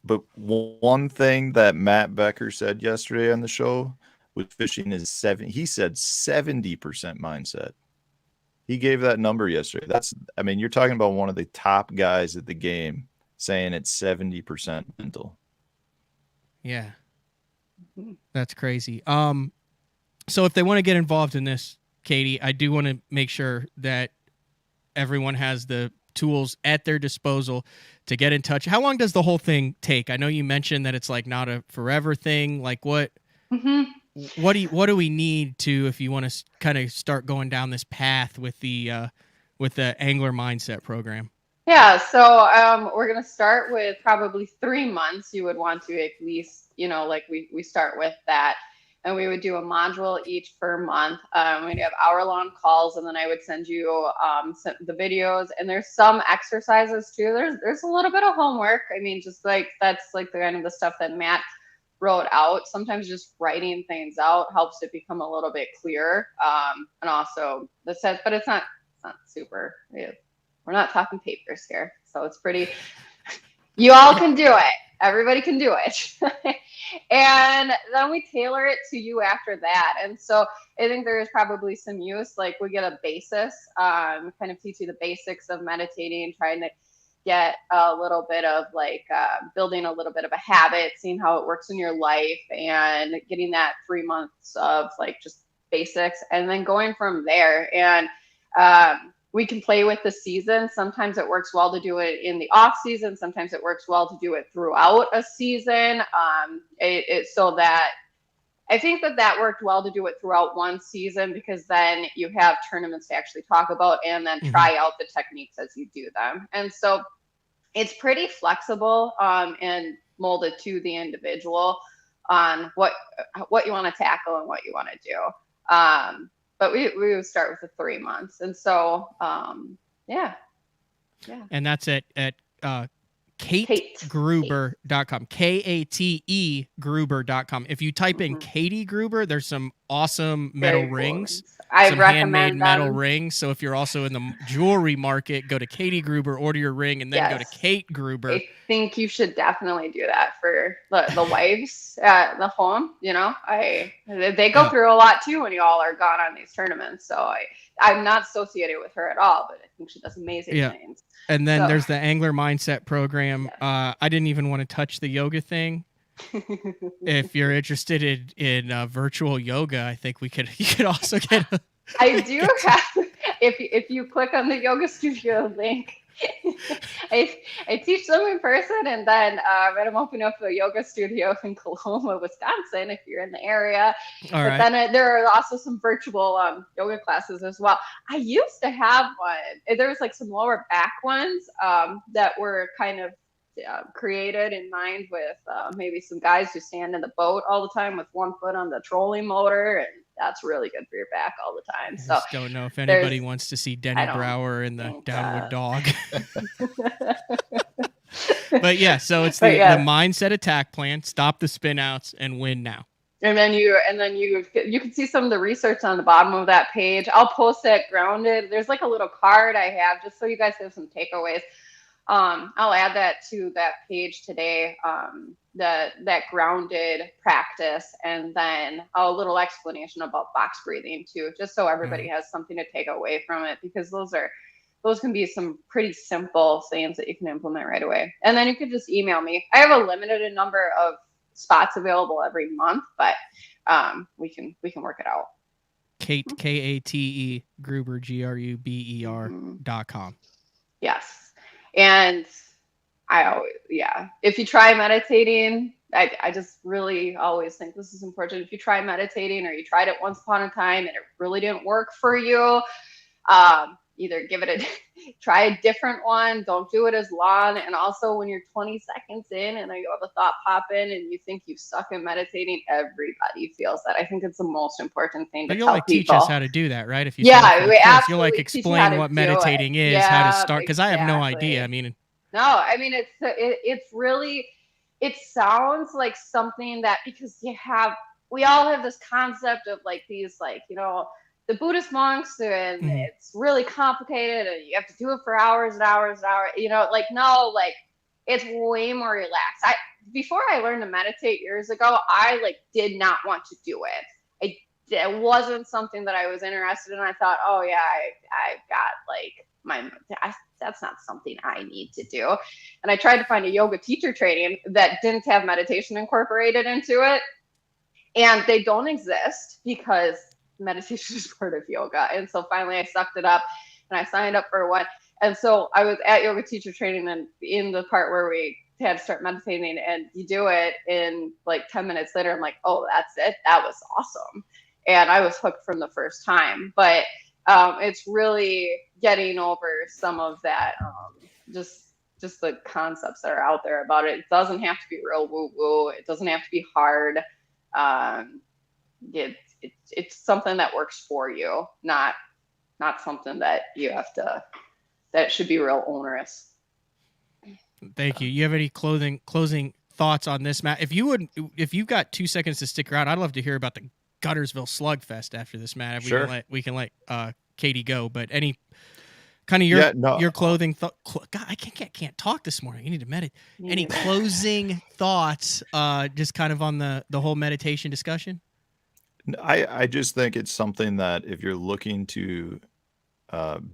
But one thing that Matt Becker said yesterday on the show was fishing is he said 70% mindset. He gave that number yesterday. You're talking about one of the top guys at the game saying it's 70% mental. Yeah. That's crazy. So if they want to get involved in this, Katie, I do want to make sure that everyone has the tools at their disposal to get in touch. How long does the whole thing take? I know you mentioned that it's like not a forever thing. Like what do we need to, if you want to kind of start going down this path with the angler mindset program? Yeah, so we're going to start with probably 3 months. You would want to at least, like we start with that. And we would do a module each per month. We'd have hour-long calls, and then I would send you the videos. And there's some exercises too. There's a little bit of homework. I mean, just like that's like the kind of the stuff that Matt wrote out. Sometimes just writing things out helps it become a little bit clearer. And also the sense, but it's not super. We're not talking papers here, so it's pretty. You all can do it. Everybody can do it. And then we tailor it to you after that. And so I think there is probably some use, like we get a basis, kind of teach you the basics of meditating, trying to get a little bit of like building a little bit of a habit, seeing how it works in your life, and getting that 3 months of like just basics, and then going from there. And we can play with the season. Sometimes it works well to do it in the off season. Sometimes it works well to do it throughout a season. So that I think that worked well to do it throughout one season, because then you have tournaments to actually talk about and then try out the techniques as you do them. And so it's pretty flexible and molded to the individual on what you want to tackle and what you want to do. But we would start with the 3 months. And so, yeah. And that's at KateGruber.com. KATE Gruber.com. If you type in Katie Gruber, there's some awesome metal rings. I some recommend handmade metal them. rings. So if you're also in the jewelry market, go to Katie Gruber, order your ring, and then go to Kate Gruber. I think you should definitely do that for the wives at the home. They go through a lot too when you all are gone on these tournaments. So I'm not associated with her at all, but I think she does amazing things. And then there's the Angler Mindset program. I didn't even want to touch the yoga thing. If you're interested in virtual yoga, I think you could also get I do have, if you click on the yoga studio link, I teach them in person, and then I'm opening up a yoga studio in Coloma, Wisconsin, if you're in the area. But then there are also some virtual yoga classes as well. I used to have one. There was like some lower back ones that were kind of created in mind with maybe some guys who stand in the boat all the time with one foot on the trolling motor, and that's really good for your back all the time. So I just don't know if anybody wants to see Denny Brower in the downward dog. But yeah, so it's the mindset attack plan, stop the spin outs and win now. And then you can see some of the research on the bottom of that page. I'll post that Grounded. There's like a little card I have just so you guys have some takeaways. I'll add that to that page today, that Grounded practice, and then a little explanation about box breathing too, just so everybody has something to take away from it, because those can be some pretty simple things that you can implement right away. And then you can just email me. I have a limited number of spots available every month, but we can work it out. Kate, Kate Gruber, GRUBER.com. Yes. And if you try meditating, I just really always think this is important. If you try meditating, or you tried it once upon a time and it really didn't work for you, either try a different one. Don't do it as long. And also, when you're 20 seconds in and you have a thought pop in and you think you suck at meditating, everybody feels that. I think it's the most important thing to tell people. Teach us how to do that, right? If you absolutely explain what meditating is, how to start, because I have no idea. It's really, it sounds like something that, because we all have this concept of like these, like, the Buddhist monks, and it's really complicated and you have to do it for hours and hours and hours, no, it's way more relaxed. before I learned to meditate years ago, I like did not want to do it. It wasn't something that I was interested in. I thought, oh yeah, I've got like that's not something I need to do. And I tried to find a yoga teacher training that didn't have meditation incorporated into it. And they don't exist because meditation is part of yoga. And so finally I sucked it up and I signed up for one. And so I was at yoga teacher training, and in the part where we had to start meditating, and you do it in like 10 minutes later, I'm like, oh, that's it. That was awesome. And I was hooked from the first time. But it's really getting over some of that, just the concepts that are out there about it. It doesn't have to be real woo-woo. It doesn't have to be hard. It's something that works for you, not something that you have to, that should be real onerous. Thank you. You have any closing thoughts on this, Matt? If you've got 2 seconds to stick around, I'd love to hear about the Guntersville Slugfest after this, Matt. Sure. We can let Katie go, but any kind of your clothing God, I can't talk this morning. You need to meditate. Any closing thoughts, just kind of on the whole meditation discussion? I just think it's something that if you're looking to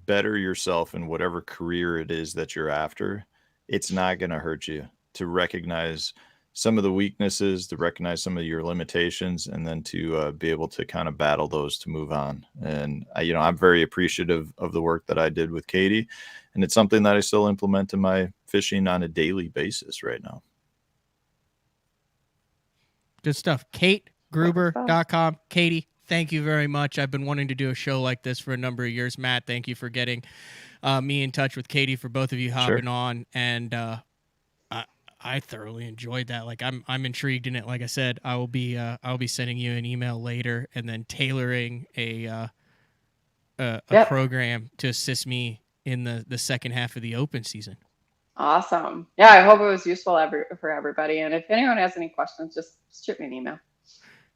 better yourself in whatever career it is that you're after, it's not going to hurt you to recognize some of the weaknesses, to recognize some of your limitations, and then to be able to kind of battle those to move on. And I'm very appreciative of the work that I did with Katie, and it's something that I still implement in my fishing on a daily basis right now. Good stuff. KateGruber.com. Katie, thank you very much. I've been wanting to do a show like this for a number of years. Matt, thank you for getting me in touch with Katie, for both of you hopping on. And I thoroughly enjoyed that. Like I'm intrigued in it. Like I said, I'll be sending you an email later and then tailoring a program to assist me in the second half of the open season. Awesome. Yeah, I hope it was useful for everybody. And if anyone has any questions, just shoot me an email.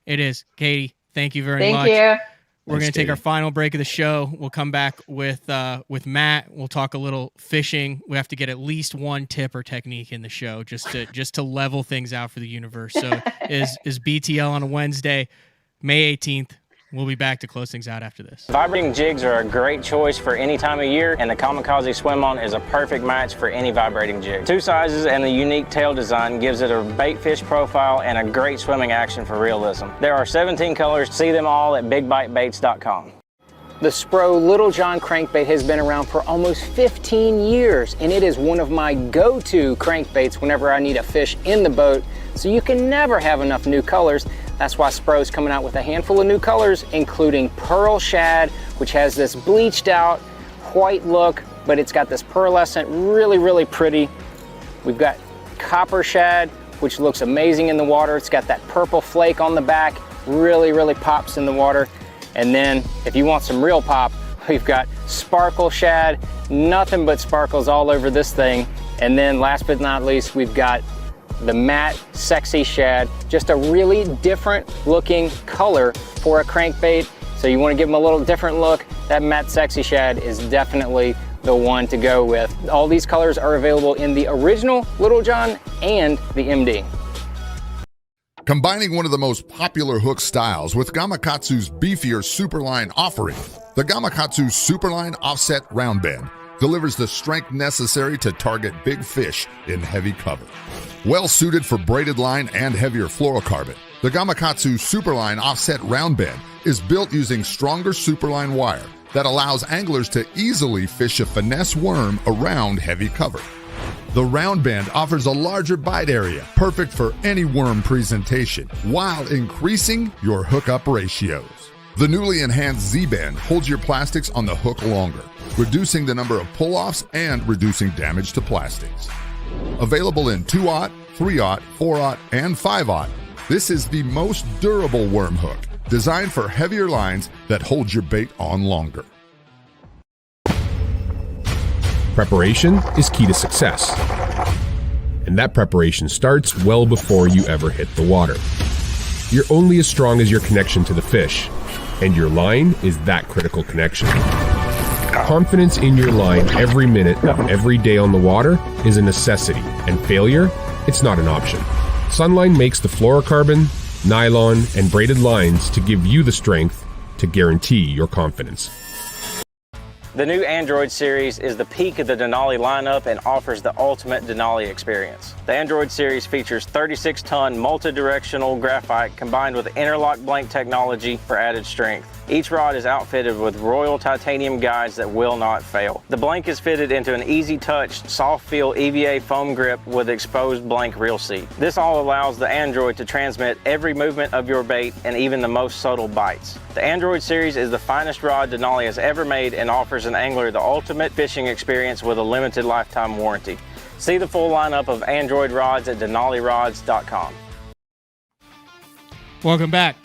It is. Katie, thank you very much. Thank you. We're going to take our final break of the show. We'll come back with Matt. We'll talk a little fishing. We have to get at least one tip or technique in the show just to level things out for the universe. So is BTL on a Wednesday, May 18th. We'll be back to close things out after this. Vibrating jigs are a great choice for any time of year, and the Kamikaze Swim-On is a perfect match for any vibrating jig. 2 sizes and the unique tail design gives it a bait fish profile and a great swimming action for realism. There are 17 colors. See them all at bigbitebaits.com. The Spro Little John crankbait has been around for almost 15 years, and it is one of my go-to crankbaits whenever I need a fish in the boat, so you can never have enough new colors. That's why Spro's coming out with a handful of new colors, including Pearl Shad, which has this bleached out white look, but it's got this pearlescent, really, really pretty. We've got Copper Shad, which looks amazing in the water. It's got that purple flake on the back, really, really pops in the water. And then if you want some real pop, we've got Sparkle Shad, nothing but sparkles all over this thing. And then last but not least, we've got the matte Sexy Shad, just a really different looking color for a crankbait. So you want to give them a little different look, that matte Sexy Shad is definitely the one to go with. All these colors are available in the original Little John and the MD. Combining one of the most popular hook styles with Gamakatsu's beefier Superline offering, the Gamakatsu Superline Offset Round Bend delivers the strength necessary to target big fish in heavy cover. Well suited for braided line and heavier fluorocarbon, the Gamakatsu Superline Offset Round Bend is built using stronger Superline wire that allows anglers to easily fish a finesse worm around heavy cover. The round bend offers a larger bite area, perfect for any worm presentation, while increasing your hookup ratios. The newly enhanced Z-Bend holds your plastics on the hook longer, reducing the number of pull-offs and reducing damage to plastics. Available in 2/0, 3/0, 4/0, and 5/0, this is the most durable worm hook, designed for heavier lines that hold your bait on longer. Preparation is key to success. And that preparation starts well before you ever hit the water. You're only as strong as your connection to the fish, and your line is that critical connection. Confidence in your line every minute of every day on the water is a necessity, and failure, it's not an option. Sunline makes the fluorocarbon, nylon, and braided lines to give you the strength to guarantee your confidence. The new Android series is the peak of the Denali lineup and offers the ultimate Denali experience. The Android series features 36-ton multi-directional graphite combined with interlock blank technology for added strength. Each rod is outfitted with Royal titanium guides that will not fail. The blank is fitted into an easy-touch, soft-feel EVA foam grip with exposed blank reel seat. This all allows the Android to transmit every movement of your bait and even the most subtle bites. The Android series is the finest rod Denali has ever made and offers an angler the ultimate fishing experience with a limited lifetime warranty. See the full lineup of Android rods at denalirods.com. Welcome back.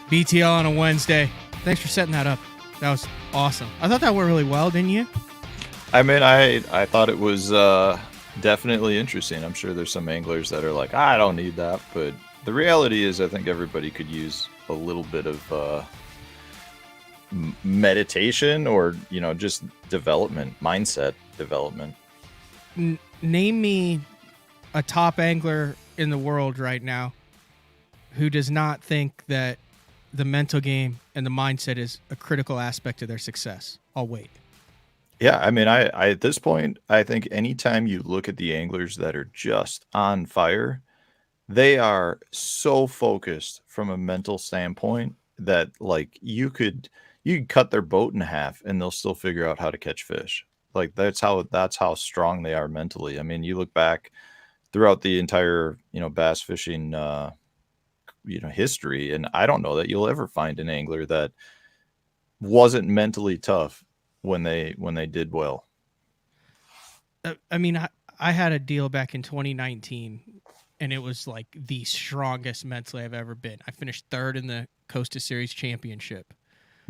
BTL on a Wednesday. Thanks for setting that up. That was awesome. I thought that went really well, didn't you? I mean, I thought it was definitely interesting. I'm sure there's some anglers that are like, I don't need that. But the reality is I think everybody could use a little bit of meditation or, just development, mindset development. Name me a top angler in the world right now who does not think that the mental game and the mindset is a critical aspect of their success. I'll wait. Yeah, I mean, I at this point, I think anytime you look at the anglers that are just on fire, they are so focused from a mental standpoint that like you could cut their boat in half and they'll still figure out how to catch fish. Like that's how strong they are mentally. I mean, you look back throughout the entire, bass fishing history, and I don't know that you'll ever find an angler that wasn't mentally tough when they did well. I mean, I had a deal back in 2019 and it was like the strongest mentally I've ever been. I finished third in the Costa Series Championship.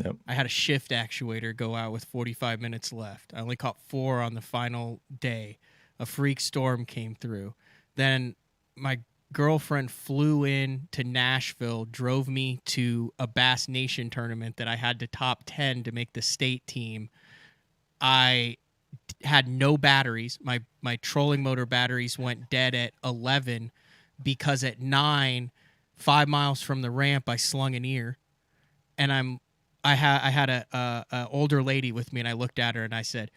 Yep. I had a shift actuator go out with 45 minutes left. I only caught 4 on the final day. A freak storm came through. Then my girlfriend flew in to Nashville, drove me to a Bass Nation tournament that I had to top 10 to make the state team. I had no batteries. My trolling motor batteries went dead at 11 because at 9, 5 miles from the ramp, I slung an ear, and I had a older lady with me, and I looked at her and I said,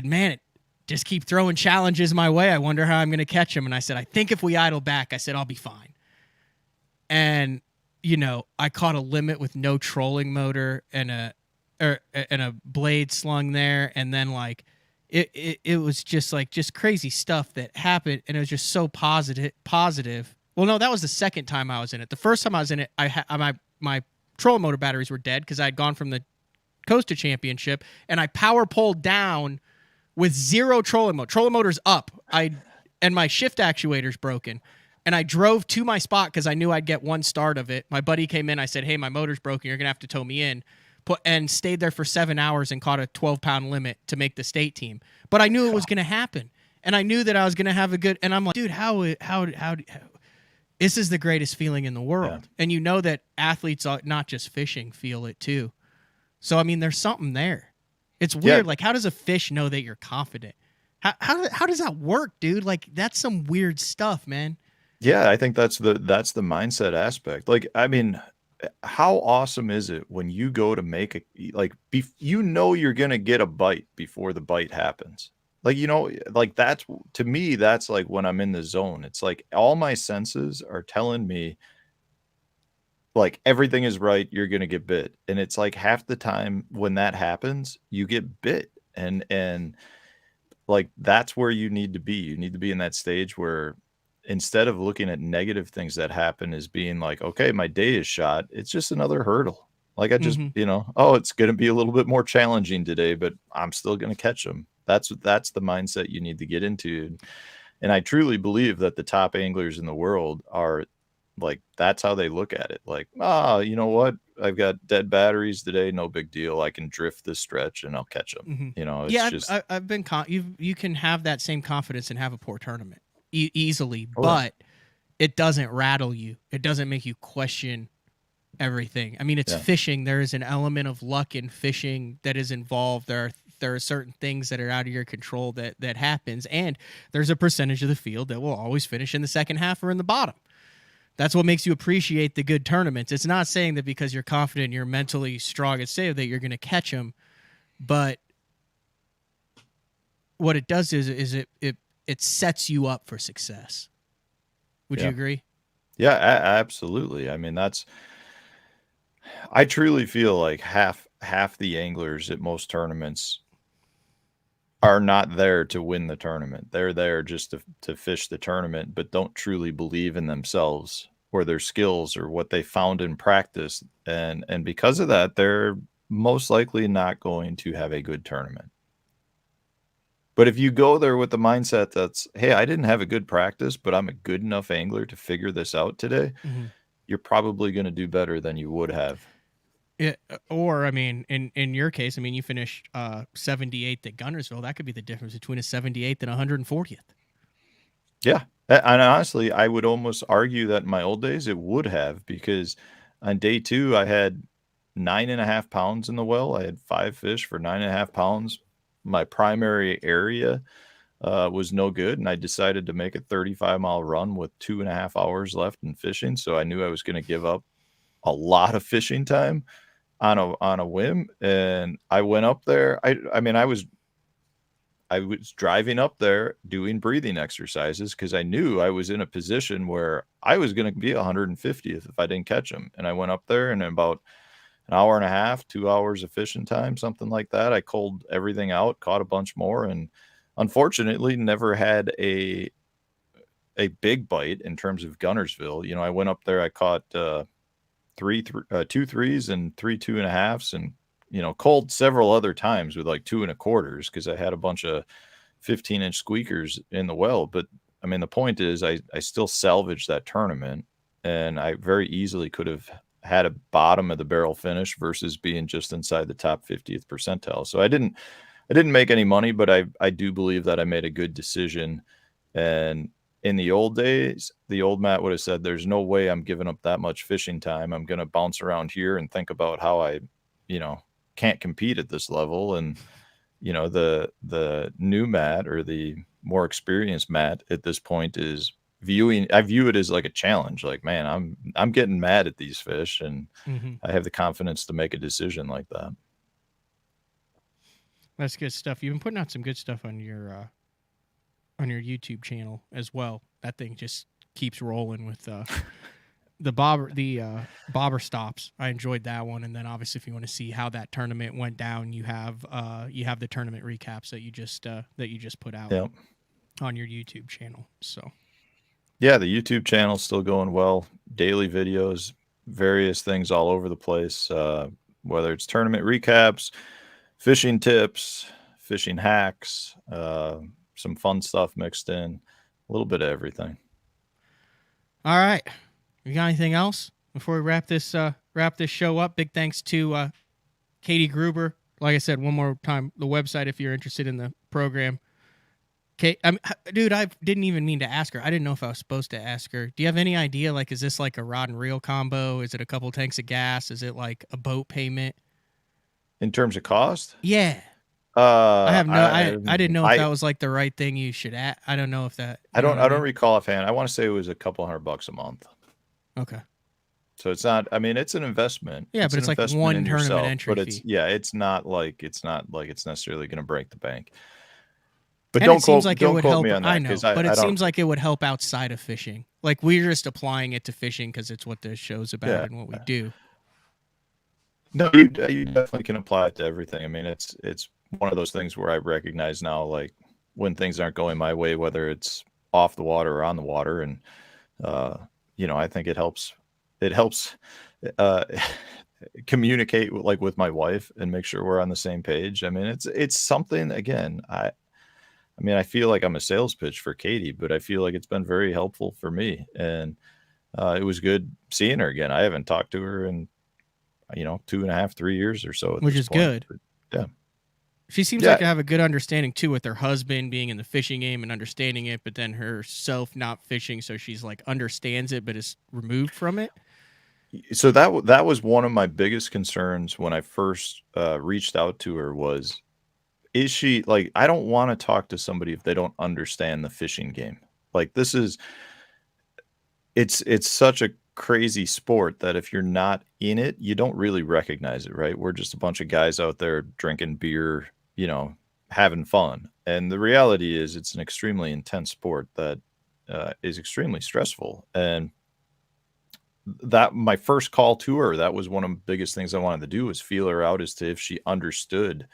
man, just keep throwing challenges my way. I wonder how I'm going to catch them. And I said, I think if we idle back, I said, I'll be fine. And, I caught a limit with no trolling motor and a blade slung there. And then like, it was just crazy stuff that happened. And it was just so positive. Well, no, that was the second time I was in it. The first time I was in it, my trolling motor batteries were dead because I had gone from the Costa Championship and I power pulled down with 0 trolling motor. Trolling motor's up. And my shift actuator's broken. And I drove to my spot because I knew I'd get one start of it. My buddy came in. I said, hey, my motor's broken. You're going to have to tow me in. And stayed there for 7 hours and caught a 12-pound limit to make the state team. But I knew it was going to happen. And I knew that I was going to have a good... And I'm like, dude, how this is the greatest feeling in the world. Yeah. And you know that athletes, not just fishing, feel it too. So, I mean, there's something there. It's weird. Yeah. Like, how does a fish know that you're confident? How does that work, dude? Like, that's some weird stuff, man. Yeah, I think that's the mindset aspect. Like, I mean, how awesome is it when you go to make you're going to get a bite before the bite happens? Like, like that's, to me, that's like when I'm in the zone. It's like all my senses are telling me like everything is right, you're going to get bit. And it's like half the time when that happens, you get bit. And like, that's where you need to be. You need to be in that stage where instead of looking at negative things that happen as being like, okay, my day is shot, it's just another hurdle. Like I just, it's going to be a little bit more challenging today, but I'm still going to catch them. That's the mindset you need to get into. And I truly believe that the top anglers in the world are like, that's how they look at it. Like, you know what? I've got dead batteries today. No big deal. I can drift this stretch and I'll catch them. Mm-hmm. It's I've been, you can have that same confidence and have a poor tournament easily, but it doesn't rattle you. It doesn't make you question everything. I mean, it's fishing. There is an element of luck in fishing that is involved. There are There are certain things that are out of your control that happens, and there's a percentage of the field that will always finish in the second half or in the bottom. That's what makes you appreciate the good tournaments. It's not saying that because you're confident, you're mentally strong and safe that you're going to catch them, but what it does is it sets you up for success. Would you agree? Yeah, absolutely. I mean, I truly feel like half the anglers at most tournaments are not there to win the tournament. They're there just to fish the tournament, but don't truly believe in themselves or their skills or what they found in practice. And because of that, they're most likely not going to have a good tournament. But if you go there with the mindset that's, hey, I didn't have a good practice, but I'm a good enough angler to figure this out today, you're probably going to do better than you would have. Yeah, or, I mean, in your case, I mean, you finished 78th at Guntersville. That could be the difference between a 78th and 140th. Yeah. And honestly, I would almost argue that in my old days, it would have, because on day 2, I had 9.5 pounds in the well. I had 5 fish for 9.5 pounds. My primary area was no good, and I decided to make a 35-mile run with 2.5 hours left in fishing. So I knew I was going to give up a lot of fishing time on a whim, and I went up there. I was driving up there doing breathing exercises because I knew I was in a position where I was going to be 150th if I didn't catch them. And I went up there, and in about an hour and a half, 2 hours of fishing time, something like that, I culled everything out, caught a bunch more, and unfortunately never had a big bite in terms of Guntersville. You know, I went up there, I caught 2 3s and 3 2.5s, and you know, culled several other times with like 2 1/4s because I had a bunch of 15-inch squeakers in the well. But I mean, the point is, I still salvaged that tournament, and I very easily could have had a bottom of the barrel finish versus being just inside the top 50th percentile. So I didn't make any money, but I do believe that I made a good decision. And in the old days, the old Matt would have said, there's no way I'm giving up that much fishing time. I'm going to bounce around here and think about how I, you know, can't compete at this level. And, you know, the new Matt, or the more experienced Matt at this point, is I view it as like a challenge. Like, man, I'm getting mad at these fish, and I have the confidence to make a decision like that. That's good stuff. You've been putting out some good stuff on your YouTube channel as well. That thing just keeps rolling with the bobber stops. I enjoyed that one. And then obviously, if you want to see how that tournament went down, you have the tournament recaps that you just put out on your YouTube channel. So yeah, the YouTube channel's still going well. Daily videos, various things all over the place, whether it's tournament recaps, fishing tips, fishing hacks, some fun stuff mixed in, a little bit of everything. All right. You got anything else before we wrap this show up? Big thanks to Katie Gruber. Like I said, one more time, the website if you're interested in the program. Kate, dude, I didn't even mean to ask her. I didn't know if I was supposed to ask her. Do you have any idea? Like, is this like a rod and reel combo? Is it a couple tanks of gas? Is it like a boat payment? In terms of cost? Yeah. I didn't know if that was like the right thing you should add. I don't know if that. I don't recall offhand. I want to say it was a couple $100 a month. Okay. So it's not. I mean, it's an investment. Yeah, but it's like one tournament entry fee. It's not like it's necessarily going to break the bank. But and don't it seems quote, like don't it would quote help. me on that. I know, but it seems like it would help outside of fishing. Like, we're just applying it to fishing because it's what this show's about and what we do. No, you definitely can apply it to everything. I mean, it's one of those things where I recognize now, like, when things aren't going my way, whether it's off the water or on the water, and you know, I think it helps communicate with my wife and make sure we're on the same page. I mean, it's something, again, I mean, I feel like I'm a sales pitch for Katie, but I feel like it's been very helpful for me. And it was good seeing her again. I haven't talked to her in, 2.5, 3 years or so. Which is good. But, yeah. She seems like to have a good understanding too, with her husband being in the fishing game and understanding it, but then herself not fishing. So she's like understands it, but is removed from it. So that was one of my biggest concerns when I first reached out to her, was is she like, I don't want to talk to somebody if they don't understand the fishing game. Like it's such a crazy sport that if you're not in it, you don't really recognize it, right? We're just a bunch of guys out there drinking beer, having fun. And the reality is it's an extremely intense sport that is extremely stressful. And that my first call to her, that was one of the biggest things I wanted to do, was feel her out as to if she understood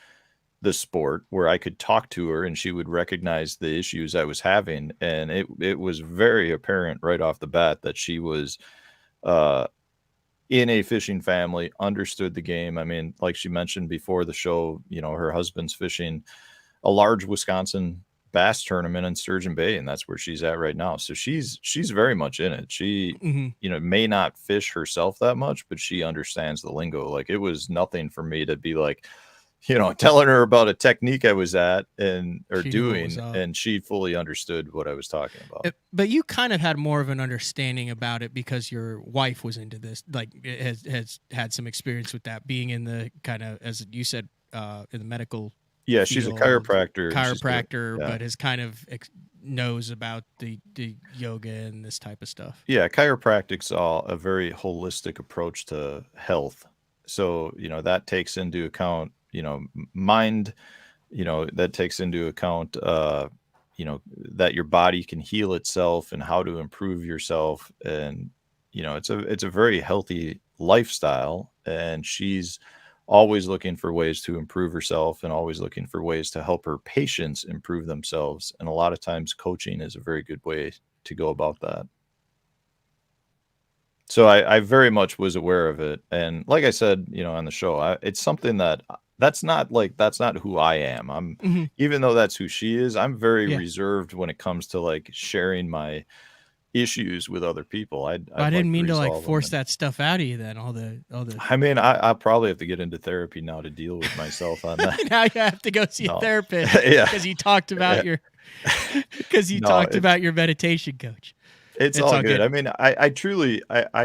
the sport, where I could talk to her and she would recognize the issues I was having. And it was very apparent right off the bat that she was in a fishing family, understood the game. I mean, like she mentioned before the show, her husband's fishing a large Wisconsin bass tournament in Sturgeon Bay, and that's where she's at right now. So she's very much in it. She, may not fish herself that much, but she understands the lingo. Like, it was nothing for me to be like, telling her about a technique I was at and she fully understood what I was talking about. But you kind of had more of an understanding about it because your wife was into this, like has had some experience with that, being in the kind of, as you said, in the medical. Yeah, she's a chiropractor. But has kind of knows about the yoga and this type of stuff. Yeah, chiropractic's a very holistic approach to health. So, that takes into account, mind, that takes into account, that your body can heal itself and how to improve yourself. And, it's a very healthy lifestyle. And she's always looking for ways to improve herself and always looking for ways to help her patients improve themselves. And a lot of times coaching is a very good way to go about that. So I very much was aware of it. And like I said, on the show, it's something that's not who I am. I'm even though that's who she is, I'm very reserved when it comes to like sharing my issues with other people. I didn't mean to force that stuff out of you then. All the I mean, I probably have to get into therapy now to deal with myself on that. Now you have to go see a therapist because you talked about about your meditation coach. It's all good. I mean, I truly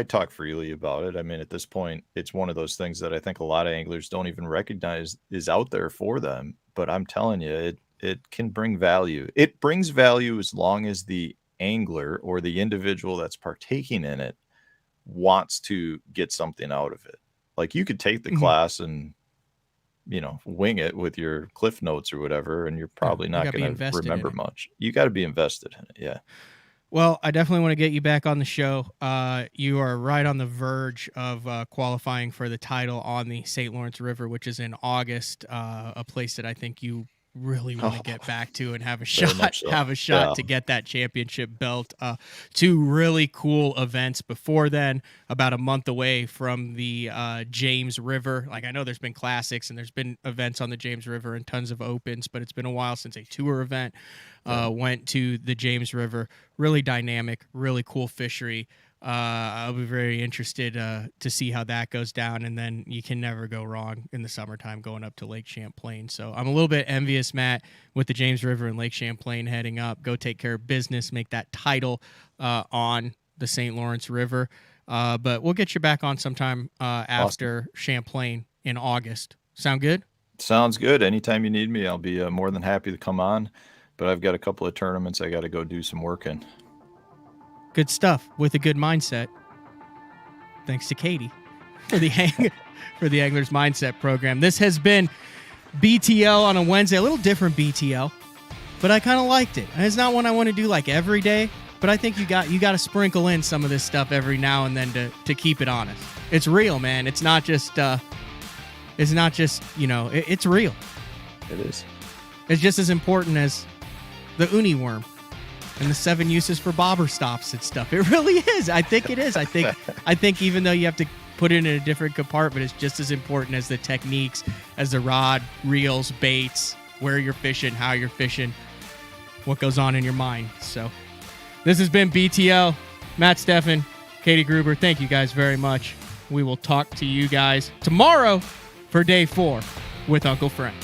talk freely about it. I mean, at this point, it's one of those things that I think a lot of anglers don't even recognize is out there for them. But I'm telling you, it can bring value. It brings value as long as the angler or the individual that's partaking in it wants to get something out of it. Like, you could take the class and wing it with your cliff notes or whatever, and you're probably not going to remember much. You got to be invested in it. Yeah. Well, I definitely want to get you back on the show. You are right on the verge of qualifying for the title on the St. Lawrence River, which is in August, a place that I think you really want to get back to and have a shot to get that championship belt. Two really cool events before then, about a month away from the James River. Like, I know there's been classics and there's been events on the James River and tons of opens, but it's been a while since a tour event went to the James River. Really dynamic, really cool fishery. I'll be very interested to see how that goes down. And then you can never go wrong in the summertime going up to Lake Champlain. So I'm a little bit envious, Matt, with the James River and Lake Champlain heading up. Go take care of business, make that title on the St. Lawrence River. But we'll get you back on sometime after Champlain in August. Sound good? Sounds good. Anytime you need me, I'll be more than happy to come on. But I've got a couple of tournaments I got to go do some work in. Good stuff with a good mindset. Thanks to Katie for the Angler's Mindset program. This has been BTL on a Wednesday, a little different BTL, but I kind of liked it. It's not one I want to do like every day, but I think you got to sprinkle in some of this stuff every now and then to keep it honest. It's real, man. It's not just it's real. It is. It's just as important as the uni worm and the 7 uses for bobber stops and stuff. It really is. I think it is. I think even though you have to put it in a different compartment, it's just as important as the techniques, as the rod, reels, baits, where you're fishing, how you're fishing, what goes on in your mind. So this has been BTL. Matt Stefan, Katie Gruber, thank you guys very much. We will talk to you guys tomorrow for day 4 with Uncle Frank.